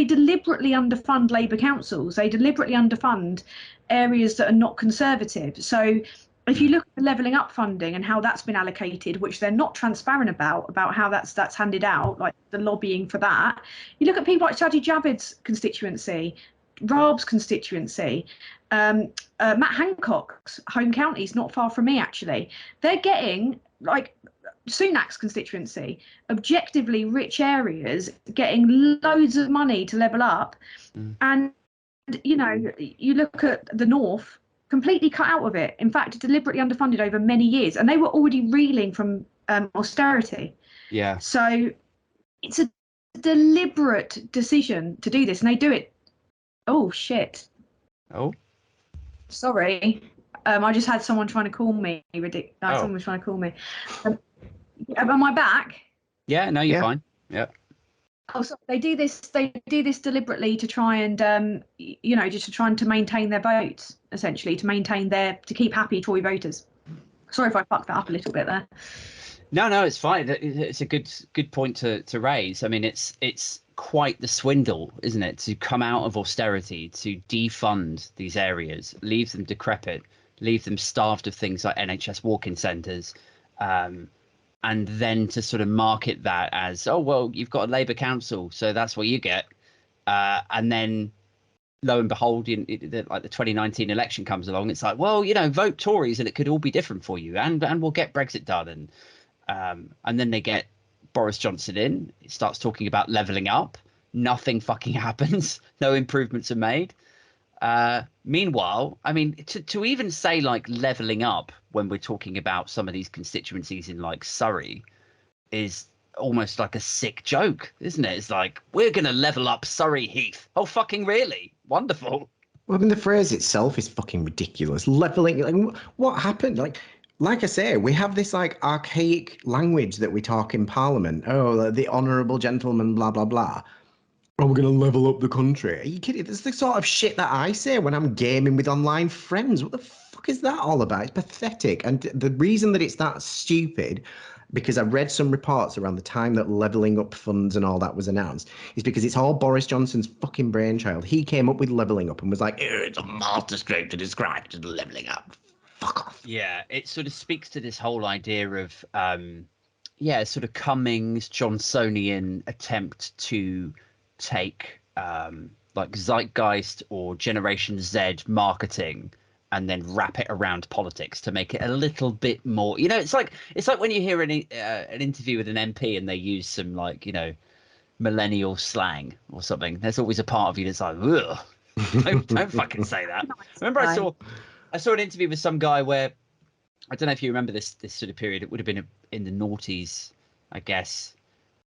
deliberately underfund Labour councils, they deliberately underfund areas that are not Conservative. So if you look at the levelling up funding and how that's been allocated, which they're not transparent about how that's handed out, like the lobbying for that. You look at people like Sajid Javid's constituency, Raab's constituency, Matt Hancock's home counties, not far from me actually. They're getting, like, Sunak's constituency, objectively rich areas, getting loads of money to level up. And you look at the North, completely cut out of it. In fact, deliberately underfunded over many years, and they were already reeling from austerity. Yeah. So it's a deliberate decision to do this, and they do it. Oh shit. Oh. Sorry. I just had someone trying to call me. Ridiculous. Someone was trying to call me. Am I back? Yeah. No, you're fine. Yeah. Oh, so they do this. They do this deliberately to try and, just to try and to maintain their votes, essentially, to keep happy Tory voters. Sorry if I fucked that up a little bit there. No, it's fine. It's a good point to raise. I mean, it's quite the swindle, isn't it, to come out of austerity, to defund these areas, leave them decrepit, leave them starved of things like NHS walk-in centres, and then to sort of market that as, oh, well, you've got a Labour council, so that's what you get. And then, lo and behold, like the 2019 election comes along, it's like, well, vote Tories and it could all be different for you, and we'll get Brexit done. And then they get Boris Johnson in, he starts talking about levelling up. Nothing fucking happens. No improvements are made. Meanwhile, I mean, to even say like levelling up when we're talking about some of these constituencies in like Surrey is almost like a sick joke, isn't it? It's like, we're going to level up Surrey Heath. Oh, fucking really? Wonderful. Well, I mean, the phrase itself is fucking ridiculous. Leveling, like, what happened? Like I say, we have this like archaic language that we talk in Parliament. Oh, the honourable gentleman, blah, blah, blah. Oh, we're going to level up the country. Are you kidding? That's the sort of shit that I say when I'm gaming with online friends. What the fuck is that all about? It's pathetic. And the reason that it's that stupid, because I read some reports around the time that levelling up funds and all that was announced, is because it's all Boris Johnson's fucking brainchild. He came up with levelling up and was like, it's a masterstroke to describe it as levelling up. Fuck off. Yeah, it sort of speaks to this whole idea of, sort of Cummings, Johnsonian attempt to take like zeitgeist or Generation Z marketing and then wrap it around politics to make it a little bit more, it's like when you hear an interview with an MP and they use some like, millennial slang or something. There's always a part of you that's like, ugh, Don't fucking say that. Remember, I saw an interview with some guy where, I don't know if you remember this sort of period. It would have been in the noughties, I guess,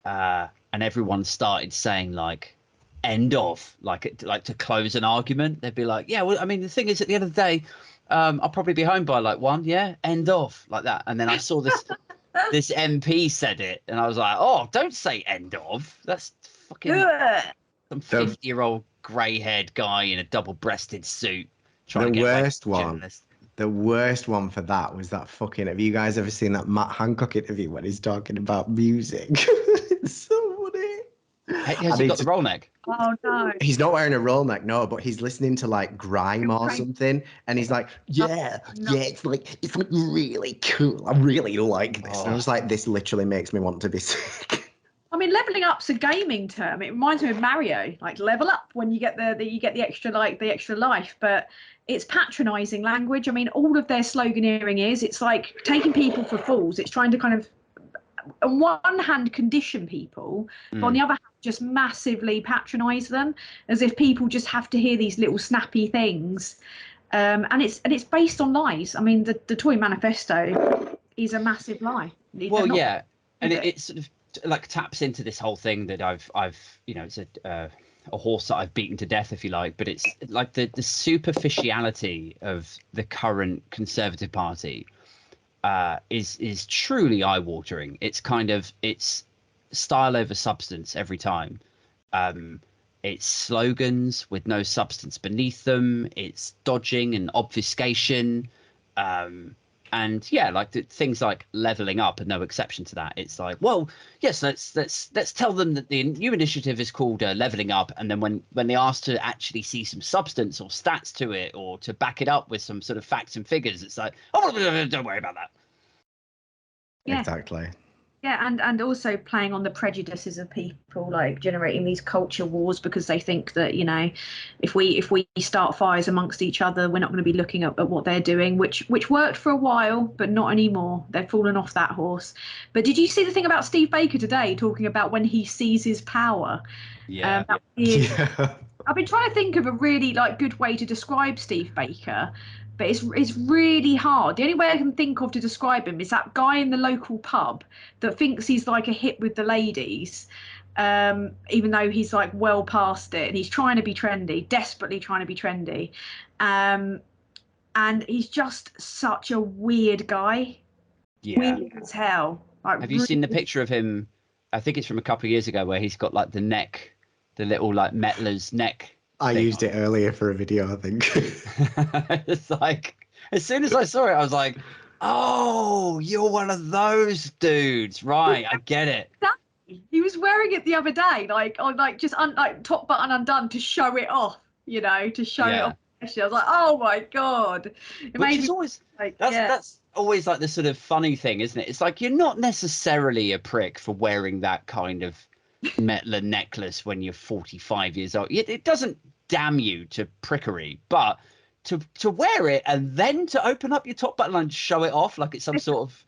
and everyone started saying like "end of," like to close an argument. They'd be like, "Yeah, well, I mean, the thing is, at the end of the day, I'll probably be home by like 1. Yeah, end of," like that. And then I saw this MP said it, and I was like, "Oh, don't say end of. That's fucking some 50-year-old grey-haired guy in a double-breasted suit trying to get away from journalists." The worst one for that was that fucking. Have you guys ever seen that Matt Hancock interview when he's talking about music? It's so funny. Has he got the roll neck? Oh no. He's not wearing a roll neck, no, but he's listening to like grime or something, and he's like, yeah, it's like really cool. I really like this. And I was like, this literally makes me want to be sick. I mean, leveling up's a gaming term. It reminds me of Mario, like level up when you get the extra life, but it's patronizing language. I mean, all of their sloganeering it's like taking people for fools. It's trying to kind of, on one hand, condition people, but on the other hand, just massively patronize them, as if people just have to hear these little snappy things. And it's based on lies. I mean, the Tory manifesto is a massive lie. Well, yeah, and it sort of like taps into this whole thing that I've it's a horse that I've beaten to death, if you like, but it's like the superficiality of the current Conservative Party is truly eye-watering. It's it's style over substance every time. It's slogans with no substance beneath them. It's dodging and obfuscation. And yeah, like things like leveling up are no exception to that. It's like, well, yes, let's tell them that the new initiative is called leveling up, and then when they ask to actually see some substance or stats to it, or to back it up with some sort of facts and figures, it's like, oh, don't worry about that. Yeah. Exactly. Yeah, and also playing on the prejudices of people, like generating these culture wars because they think that, if we start fires amongst each other, we're not going to be looking at what they're doing, which worked for a while, but not anymore. They've fallen off that horse. But did you see the thing about Steve Baker today, talking about when he seizes power? Yeah. I've been trying to think of a really good way to describe Steve Baker, but it's really hard. The only way I can think of to describe him is that guy in the local pub that thinks he's like a hit with the ladies, even though he's like well past it, and he's trying to be trendy, desperately trying to be trendy, and he's just such a weird guy. Yeah. Weird as hell. Have you seen the picture of him? I think it's from a couple of years ago, where he's got like the neck, the little like Mettler's neck. I used it earlier for a video, I think. It's like, as soon as I saw it, I was like, oh, you're one of those dudes. Right, I get it. He was wearing it the other day, just top button undone to show it off, to show it off. I was like, oh my God. Which is always, that's always like the sort of funny thing, isn't it? It's like, you're not necessarily a prick for wearing that kind of Mettler necklace when you're 45 years old. It doesn't damn you to prickery, but to wear it and then to open up your top button and show it off like it's some sort of,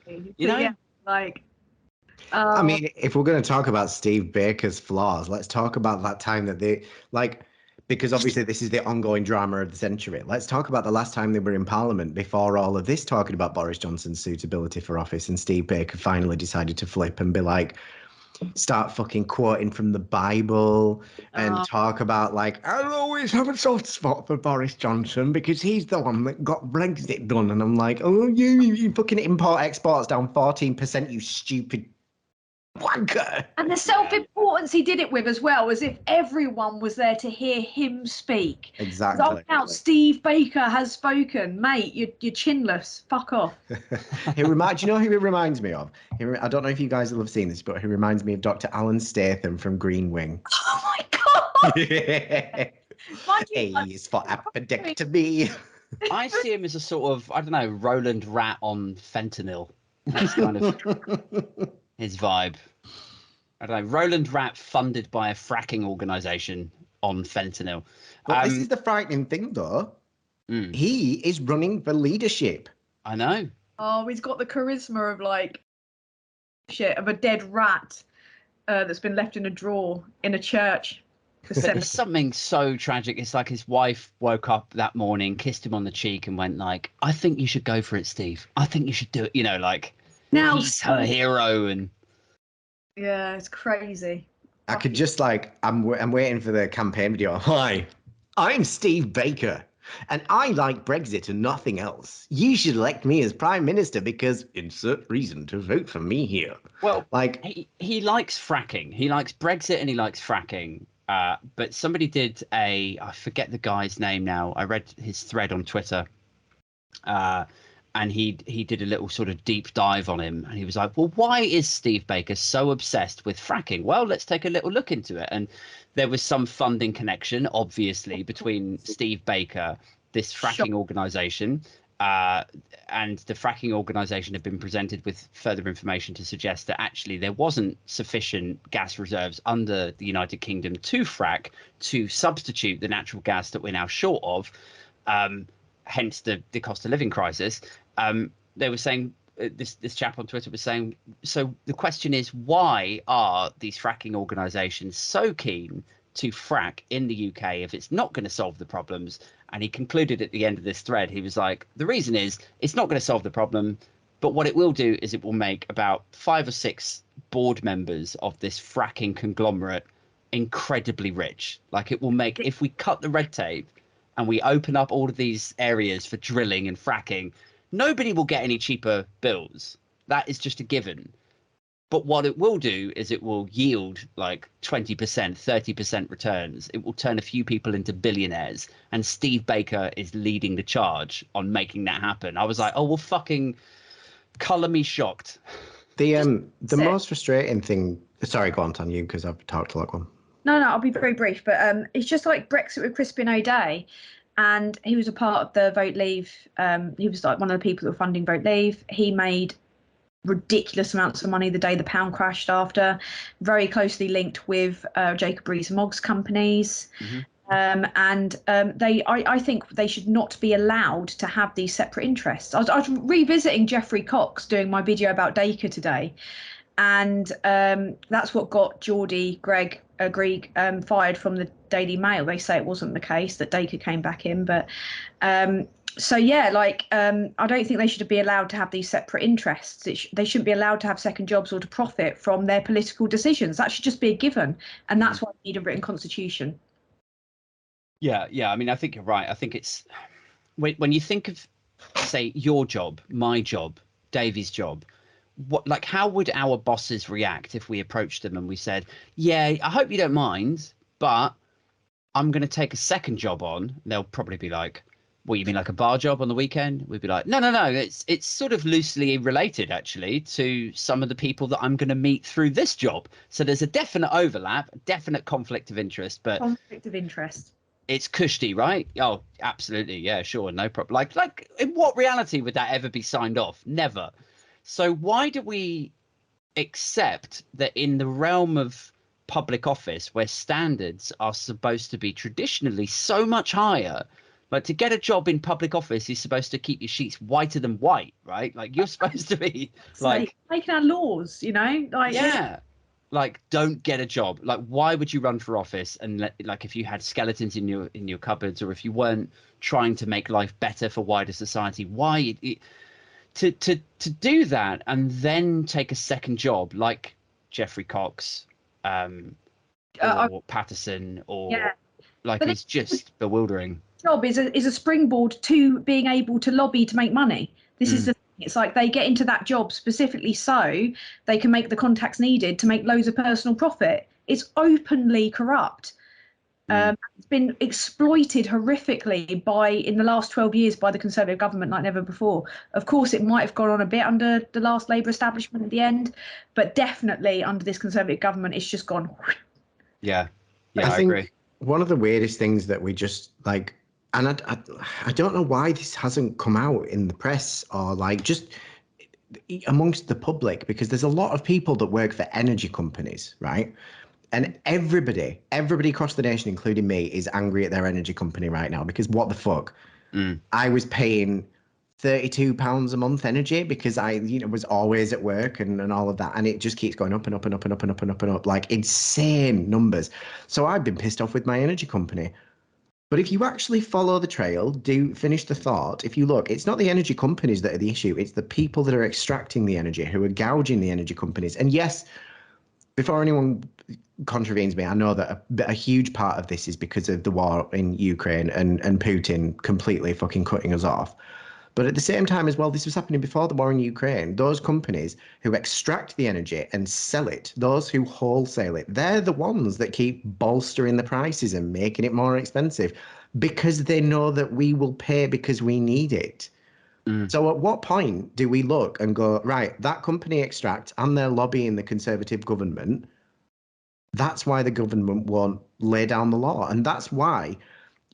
I mean, if we're going to talk about Steve Baker's flaws, let's talk about that time that they because obviously this is the ongoing drama of the century. Let's talk about the last time they were in Parliament before all of this, talking about Boris Johnson's suitability for office, and Steve Baker finally decided to flip and be like, start fucking quoting from the Bible and talk about I'll always have a soft spot for Boris Johnson because he's the one that got Brexit done. And I'm like, oh, you fucking import exports down 14%, you stupid wanker. And the self-importance he did it with as well, as if everyone was there to hear him speak. Exactly. Now Steve Baker has spoken, mate. You're chinless. Fuck off. Do you know who he reminds me of? I don't know if you guys will have seen this, but he reminds me of Dr. Alan Statham from Green Wing. Oh my God. A is for appendectomy. I see him as a sort of, I don't know, Roland Rat on fentanyl. That's kind of his vibe. I don't know, Roland Rat funded by a fracking organisation on fentanyl. But this is the frightening thing, though. He is running for leadership. I know. Oh, he's got the charisma of of a dead rat that's been left in a drawer in a church. But there's something so tragic. It's like his wife woke up that morning, kissed him on the cheek, and went like, "I think you should go for it, Steve. I think you should do it." You know, like Now, he's her hero, and yeah, it's crazy. I could just like, I'm waiting for the campaign video. Hi, I'm Steve Baker, and I like Brexit and nothing else. You should elect me as Prime Minister because insert reason to vote for me here. well, Like, he likes fracking. He likes Brexit and he likes fracking. But somebody did I forget the guy's name now. I read his thread on Twitter. And he did a little sort of deep dive on him, and he was like, well, why is Steve Baker so obsessed with fracking? Well, let's take a little look into it. And there was some funding connection, obviously, between Steve Baker, this fracking organization, and the fracking organization had been presented with further information to suggest that actually there wasn't sufficient gas reserves under the United Kingdom to frack to substitute the natural gas that we're now short of, hence the cost of living crisis. They were saying, this chap on Twitter was saying, so the question is, why are these fracking organizations so keen to frack in the UK if it's not going to solve the problems? And he concluded at the end of this thread, he was like, the reason is it's not going to solve the problem, but what it will do is it will make about 5 or 6 board members of this fracking conglomerate incredibly rich. Like, it will make, if we cut the red tape and we open up all of these areas for drilling and fracking, nobody will get any cheaper bills. That is just a given. But what it will do is it will yield like 20%, 30% returns. It will turn a few people into billionaires. And Steve Baker is leading the charge on making that happen. I was like, oh, well, fucking colour me shocked. the most frustrating thing. Sorry, go on, you, because I've talked a lot. One. No, I'll be very brief. But it's just like Brexit with Crispin O'Day. And he was a part of the Vote Leave. He was like one of the people that were funding Vote Leave. He made ridiculous amounts of money the day the pound crashed after, very closely linked with Jacob Rees-Mogg's companies. I think they should not be allowed to have these separate interests. I was revisiting Geoffrey Cox doing my video about Dacre today, and that's what got Geordie Greig fired from the Daily Mail. They say it wasn't the case, that Dacre came back in, but so yeah, like I don't think they should be allowed to have these separate interests. They shouldn't be allowed to have second jobs or to profit from their political decisions. That should just be a given, and that's why we need a written constitution. Yeah. I mean, I think you're right. I think it's when you think of, say, your job, my job, Davey's job. How would our bosses react if we approached them and we said, yeah, I hope you don't mind, but I'm going to take a second job on? They'll probably be like, what, you mean like a bar job on the weekend? We'd be like, no, it's sort of loosely related actually to some of the people that I'm going to meet through this job. So there's a definite overlap, a definite conflict of interest, but conflict of interest. It's cushy, right? Oh, absolutely. Yeah, sure. No problem. Like in what reality would that ever be signed off? Never. So why do we accept that in the realm of public office, where standards are supposed to be traditionally so much higher, like to get a job in public office is supposed to keep your sheets whiter than white, right? Like you're supposed to be like making our laws, you know? Like yeah. Like, don't get a job. Like, why would you run for office? And like, if you had skeletons in your cupboards, or if you weren't trying to make life better for wider society, why to do that and then take a second job like Geoffrey Cox, or Patterson, or like, it's just bewildering. Job is a springboard to being able to lobby to make money. This is the thing. It's like they get into that job specifically so they can make the contacts needed to make loads of personal profit. It's openly corrupt. It's been exploited horrifically in the last 12 years by the Conservative government like never before. Of course, it might have gone on a bit under the last Labour establishment at the end, but definitely under this Conservative government, it's just gone. Yeah, I agree. think one of the weirdest things that we just like, and I don't know why this hasn't come out in the press or like just amongst the public, because there's a lot of people that work for energy companies, right? And everybody across the nation, including me, is angry at their energy company right now because what the fuck? I was paying £32 a month energy because I, was always at work and all of that. And it just keeps going up and up and up and up and up and up and up, like insane numbers. So I've been pissed off with my energy company. But if you actually follow the trail, do finish the thought, if you look, it's not the energy companies that are the issue. It's the people that are extracting the energy, who are gouging the energy companies. And yes, before anyone contravenes me, I know that a huge part of this is because of the war in Ukraine and Putin completely fucking cutting us off. But at the same time as well, this was happening before the war in Ukraine. Those companies who extract the energy and sell it, those who wholesale it, they're the ones that keep bolstering the prices and making it more expensive because they know that we will pay because we need it. So at what point do we look and go, right, that company extract and they're lobbying the Conservative government? That's why the government won't lay down the law. And that's why,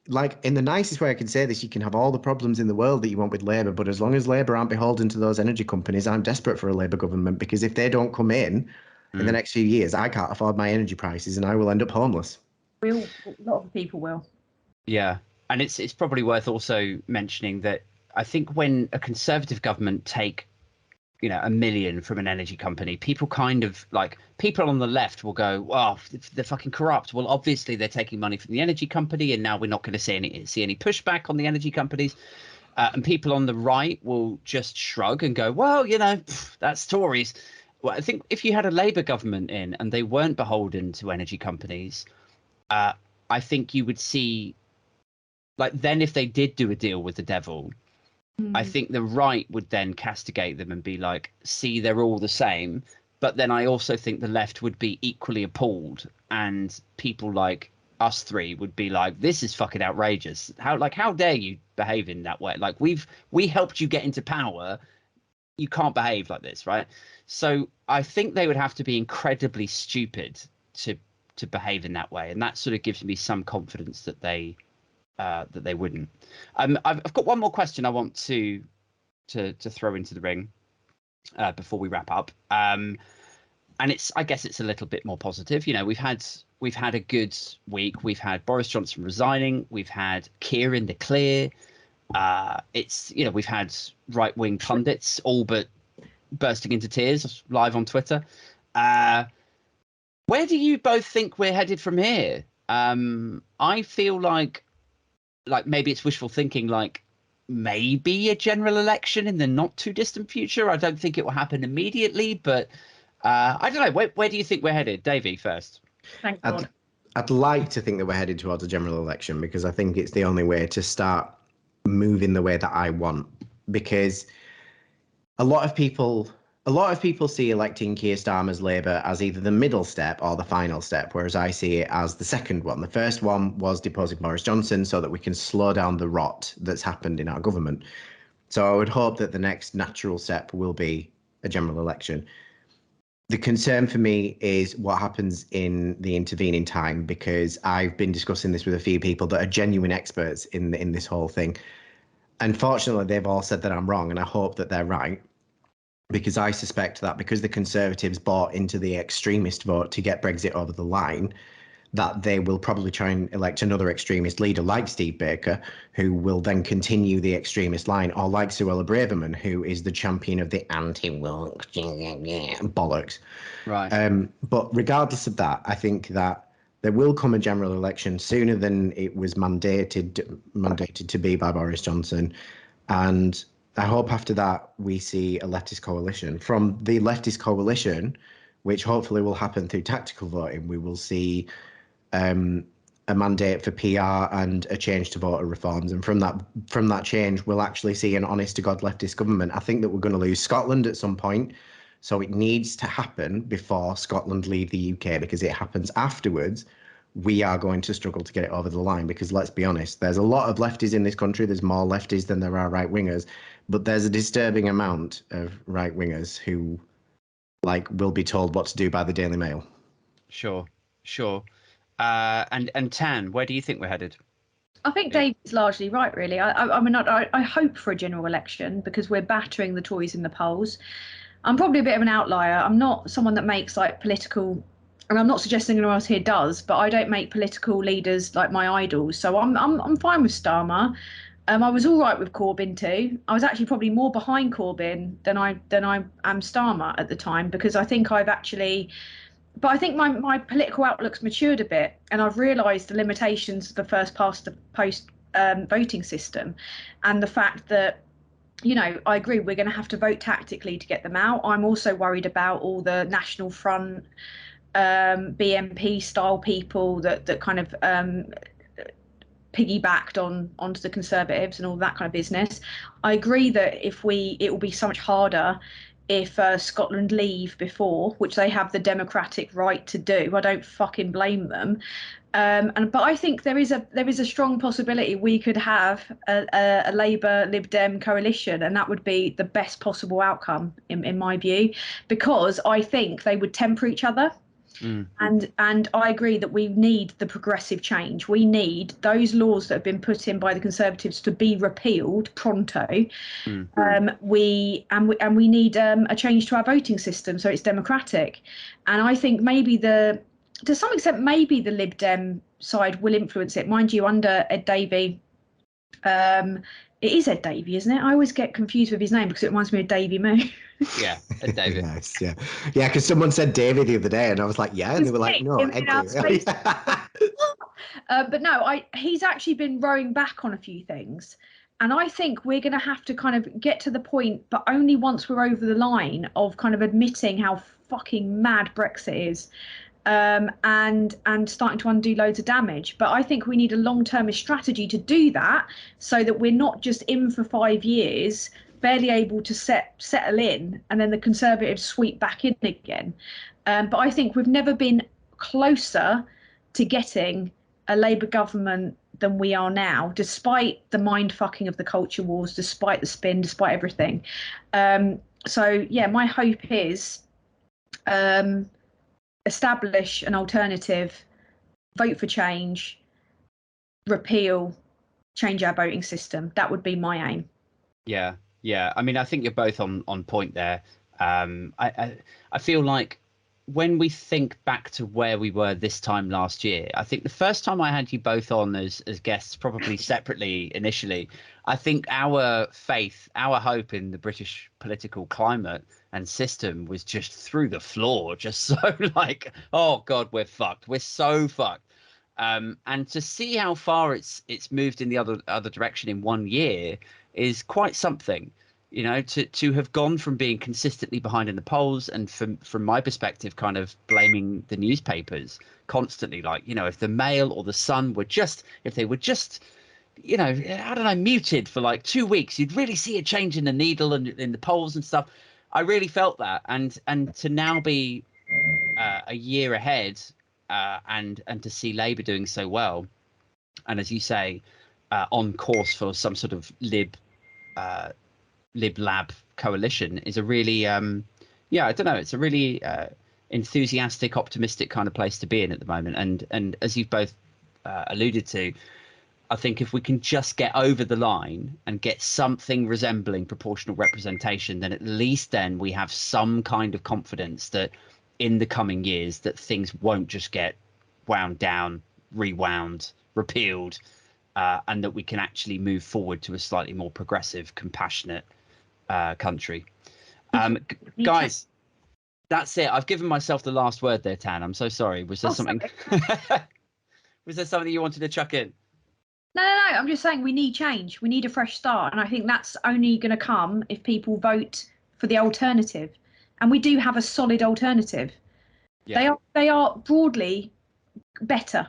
like, in the nicest way I can say this, you can have all the problems in the world that you want with Labour, but as long as Labour aren't beholden to those energy companies, I'm desperate for a Labour government, because if they don't come in the next few years, I can't afford my energy prices and I will end up homeless. A lot of people will. Yeah. And it's probably worth also mentioning that I think when a Conservative government take $1 million from an energy company, people kind of like, people on the left will go, well, they're fucking corrupt. Well, obviously they're taking money from the energy company and now we're not going to see any pushback on the energy companies. And people on the right will just shrug and go, well, that's Tories. Well, I think if you had a Labour government in and they weren't beholden to energy companies, I think you would see, like, then if they did do a deal with the devil, I think the right would then castigate them and be like, see, they're all the same. But then I also think the left would be equally appalled, and people like us three would be like, this is fucking outrageous. How dare you behave in that way? Like, we helped you get into power. You can't behave like this, right? So I think they would have to be incredibly stupid to behave in that way. And that sort of gives me some confidence that they wouldn't. I've got one more question I want to throw into the ring before we wrap up. And I guess it's a little bit more positive. We've had a good week. We've had Boris Johnson resigning. We've had Keir in the clear. We've had right-wing pundits all but bursting into tears live on Twitter. Where do you both think we're headed from here? I feel like maybe it's wishful thinking, like maybe a general election in the not too distant future. I don't think it will happen immediately, but I don't know. Where do you think we're headed? Davey first. Thank God. I'd like to think that we're headed towards a general election, because I think it's the only way to start moving the way that I want. Because a lot of people see electing Keir Starmer's Labour as either the middle step or the final step, whereas I see it as the second one. The first one was deposing Boris Johnson so that we can slow down the rot that's happened in our government. So I would hope that the next natural step will be a general election. The concern for me is what happens in the intervening time, because I've been discussing this with a few people that are genuine experts in this whole thing. Unfortunately, they've all said that I'm wrong, and I hope that they're right, because I suspect that because the Conservatives bought into the extremist vote to get Brexit over the line, that they will probably try and elect another extremist leader like Steve Baker, who will then continue the extremist line, or like Suella Braverman, who is the champion of the anti-woke bollocks. Right. But regardless of that, I think that there will come a general election sooner than it was mandated to be by Boris Johnson. And I hope after that we see a leftist coalition. From the leftist coalition, which hopefully will happen through tactical voting, we will see a mandate for PR and a change to voter reforms. And from that change, we'll actually see an honest to God leftist government. I think that we're going to lose Scotland at some point. So it needs to happen before Scotland leave the UK, because it happens afterwards. We are going to struggle to get it over the line, because let's be honest, there's a lot of lefties in this country. There's more lefties than there are right wingers, but there's a disturbing amount of right wingers who will be told what to do by the Daily Mail. Sure. And Tan, where do you think we're headed? I think Dave's largely right, really. I mean, I hope for a general election, because we're battering the Tories in the polls. I'm probably a bit of an outlier. I'm not someone that makes political, and I'm not suggesting anyone else here does, but I don't make political leaders like my idols. So I'm fine with Starmer. I was all right with Corbyn too. I was actually probably more behind Corbyn than I am Starmer at the time, because I think I've actually, but I think my political outlook's matured a bit, and I've realised the limitations of the first past the post voting system, and the fact that, you know, I agree we're going to have to vote tactically to get them out. I'm also worried about all the National Front, BNP style people that kind of piggybacked onto the Conservatives and all that kind of business. I agree that it will be so much harder if Scotland leave before, which they have the democratic right to do. I don't fucking blame them. But I think there is a strong possibility we could have a Labour Lib Dem coalition, and that would be the best possible outcome in my view, because I think they would temper each other. And I agree that we need the progressive change. We need those laws that have been put in by the Conservatives to be repealed pronto. We need a change to our voting system so it's democratic. And I think maybe to some extent, maybe the Lib Dem side will influence it. Mind you, under Ed Davey, it is Ed Davey, isn't it? I always get confused with his name because it reminds me of Davey Moo. Yeah, Ed David. Nice, yeah. Yeah, because someone said David the other day, and I was like, yeah, and they were like, no, Ed Davey. But no, he's actually been rowing back on a few things. And I think we're going to have to kind of get to the point, but only once we're over the line of kind of admitting how fucking mad Brexit is. And starting to undo loads of damage. But I think we need a long-term strategy to do that, so that we're not just in for 5 years, barely able to settle in, and then the Conservatives sweep back in again. But I think we've never been closer to getting a Labour government than we are now, despite the mind fucking of the culture wars, despite the spin, despite everything. So yeah, my hope is establish an alternative, vote for change, repeal, change our voting system. That would be my aim. Yeah. I mean, I think you're both on point there. I feel like when we think back to where we were this time last year, I think the first time I had you both on as guests, probably separately initially, I think our faith, our hope in the British political climate and system was just through the floor, just so like, oh God, we're fucked. We're so fucked. And to see how far it's moved in the other direction in 1 year is quite something. You know, to have gone from being consistently behind in the polls, and from my perspective, kind of blaming the newspapers constantly, like, you know, if the Mail or the Sun were just, if they were just, you know, I don't know, muted for like 2 weeks, you'd really see a change in the needle and in the polls and stuff. I really felt that, and to now be a year ahead, and to see Labour doing so well, and as you say, on course for some sort of Lib Lab coalition is a really I don't know, it's a really enthusiastic, optimistic kind of place to be in at the moment. And as you've both alluded to, I think if we can just get over the line and get something resembling proportional representation, then at least then we have some kind of confidence that in the coming years that things won't just get wound down, rewound, repealed, and that we can actually move forward to a slightly more progressive, compassionate country. Guys, that's it. I've given myself the last word there, Tan. I'm so sorry. Was there something? Was there something you wanted to chuck in? No. I'm just saying we need change. We need a fresh start, and I think that's only going to come if people vote for the alternative. And we do have a solid alternative. Yeah. They are broadly better.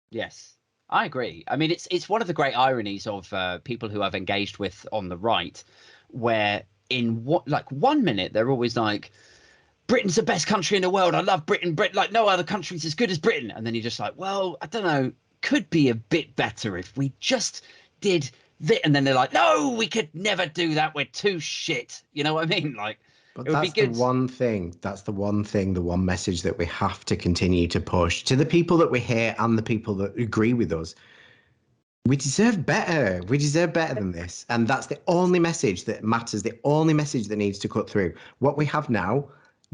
Yes, I agree. I mean, it's one of the great ironies of people who I've engaged with on the right, where in what, like 1 minute they're always like, Britain's the best country in the world. I love Britain. Like no other country's as good as Britain. And then you're just like, well, I don't know, could be a bit better if we just did this. And then they're like, no, we could never do that. We're too shit. You know what I mean? Like, but that's the one thing. That's the one thing, the one message that we have to continue to push to the people that we hate and the people that agree with us. We deserve better. We deserve better than this. And that's the only message that matters, the only message that needs to cut through. What we have now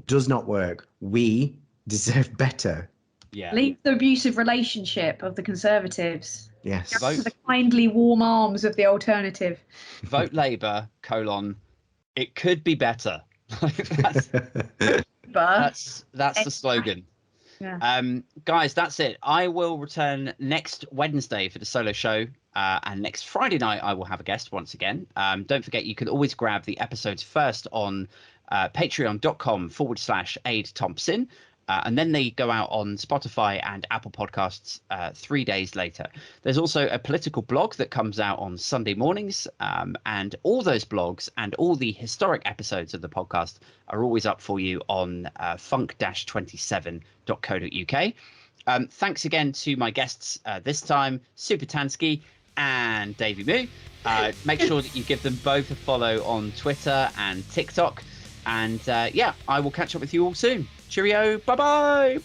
does not work. We deserve better. Yeah. Leave the abusive relationship of the Conservatives. Yes. Go to the kindly warm arms of the alternative. Vote Labour, it could be better. that's the slogan. Yeah. Guys, that's it. I will return next Wednesday for the solo show. And next Friday night, I will have a guest once again. Don't forget, you can always grab the episodes first on patreon.com/Aid Thompson. And then they go out on Spotify and Apple Podcasts 3 days later. There's also a political blog that comes out on Sunday mornings. And all those blogs and all the historic episodes of the podcast are always up for you on funk-27.co.uk. Thanks again to my guests this time, Supertanskiii and Daviemoo. Make sure that you give them both a follow on Twitter and TikTok. And I will catch up with you all soon. Cheerio. Bye-bye.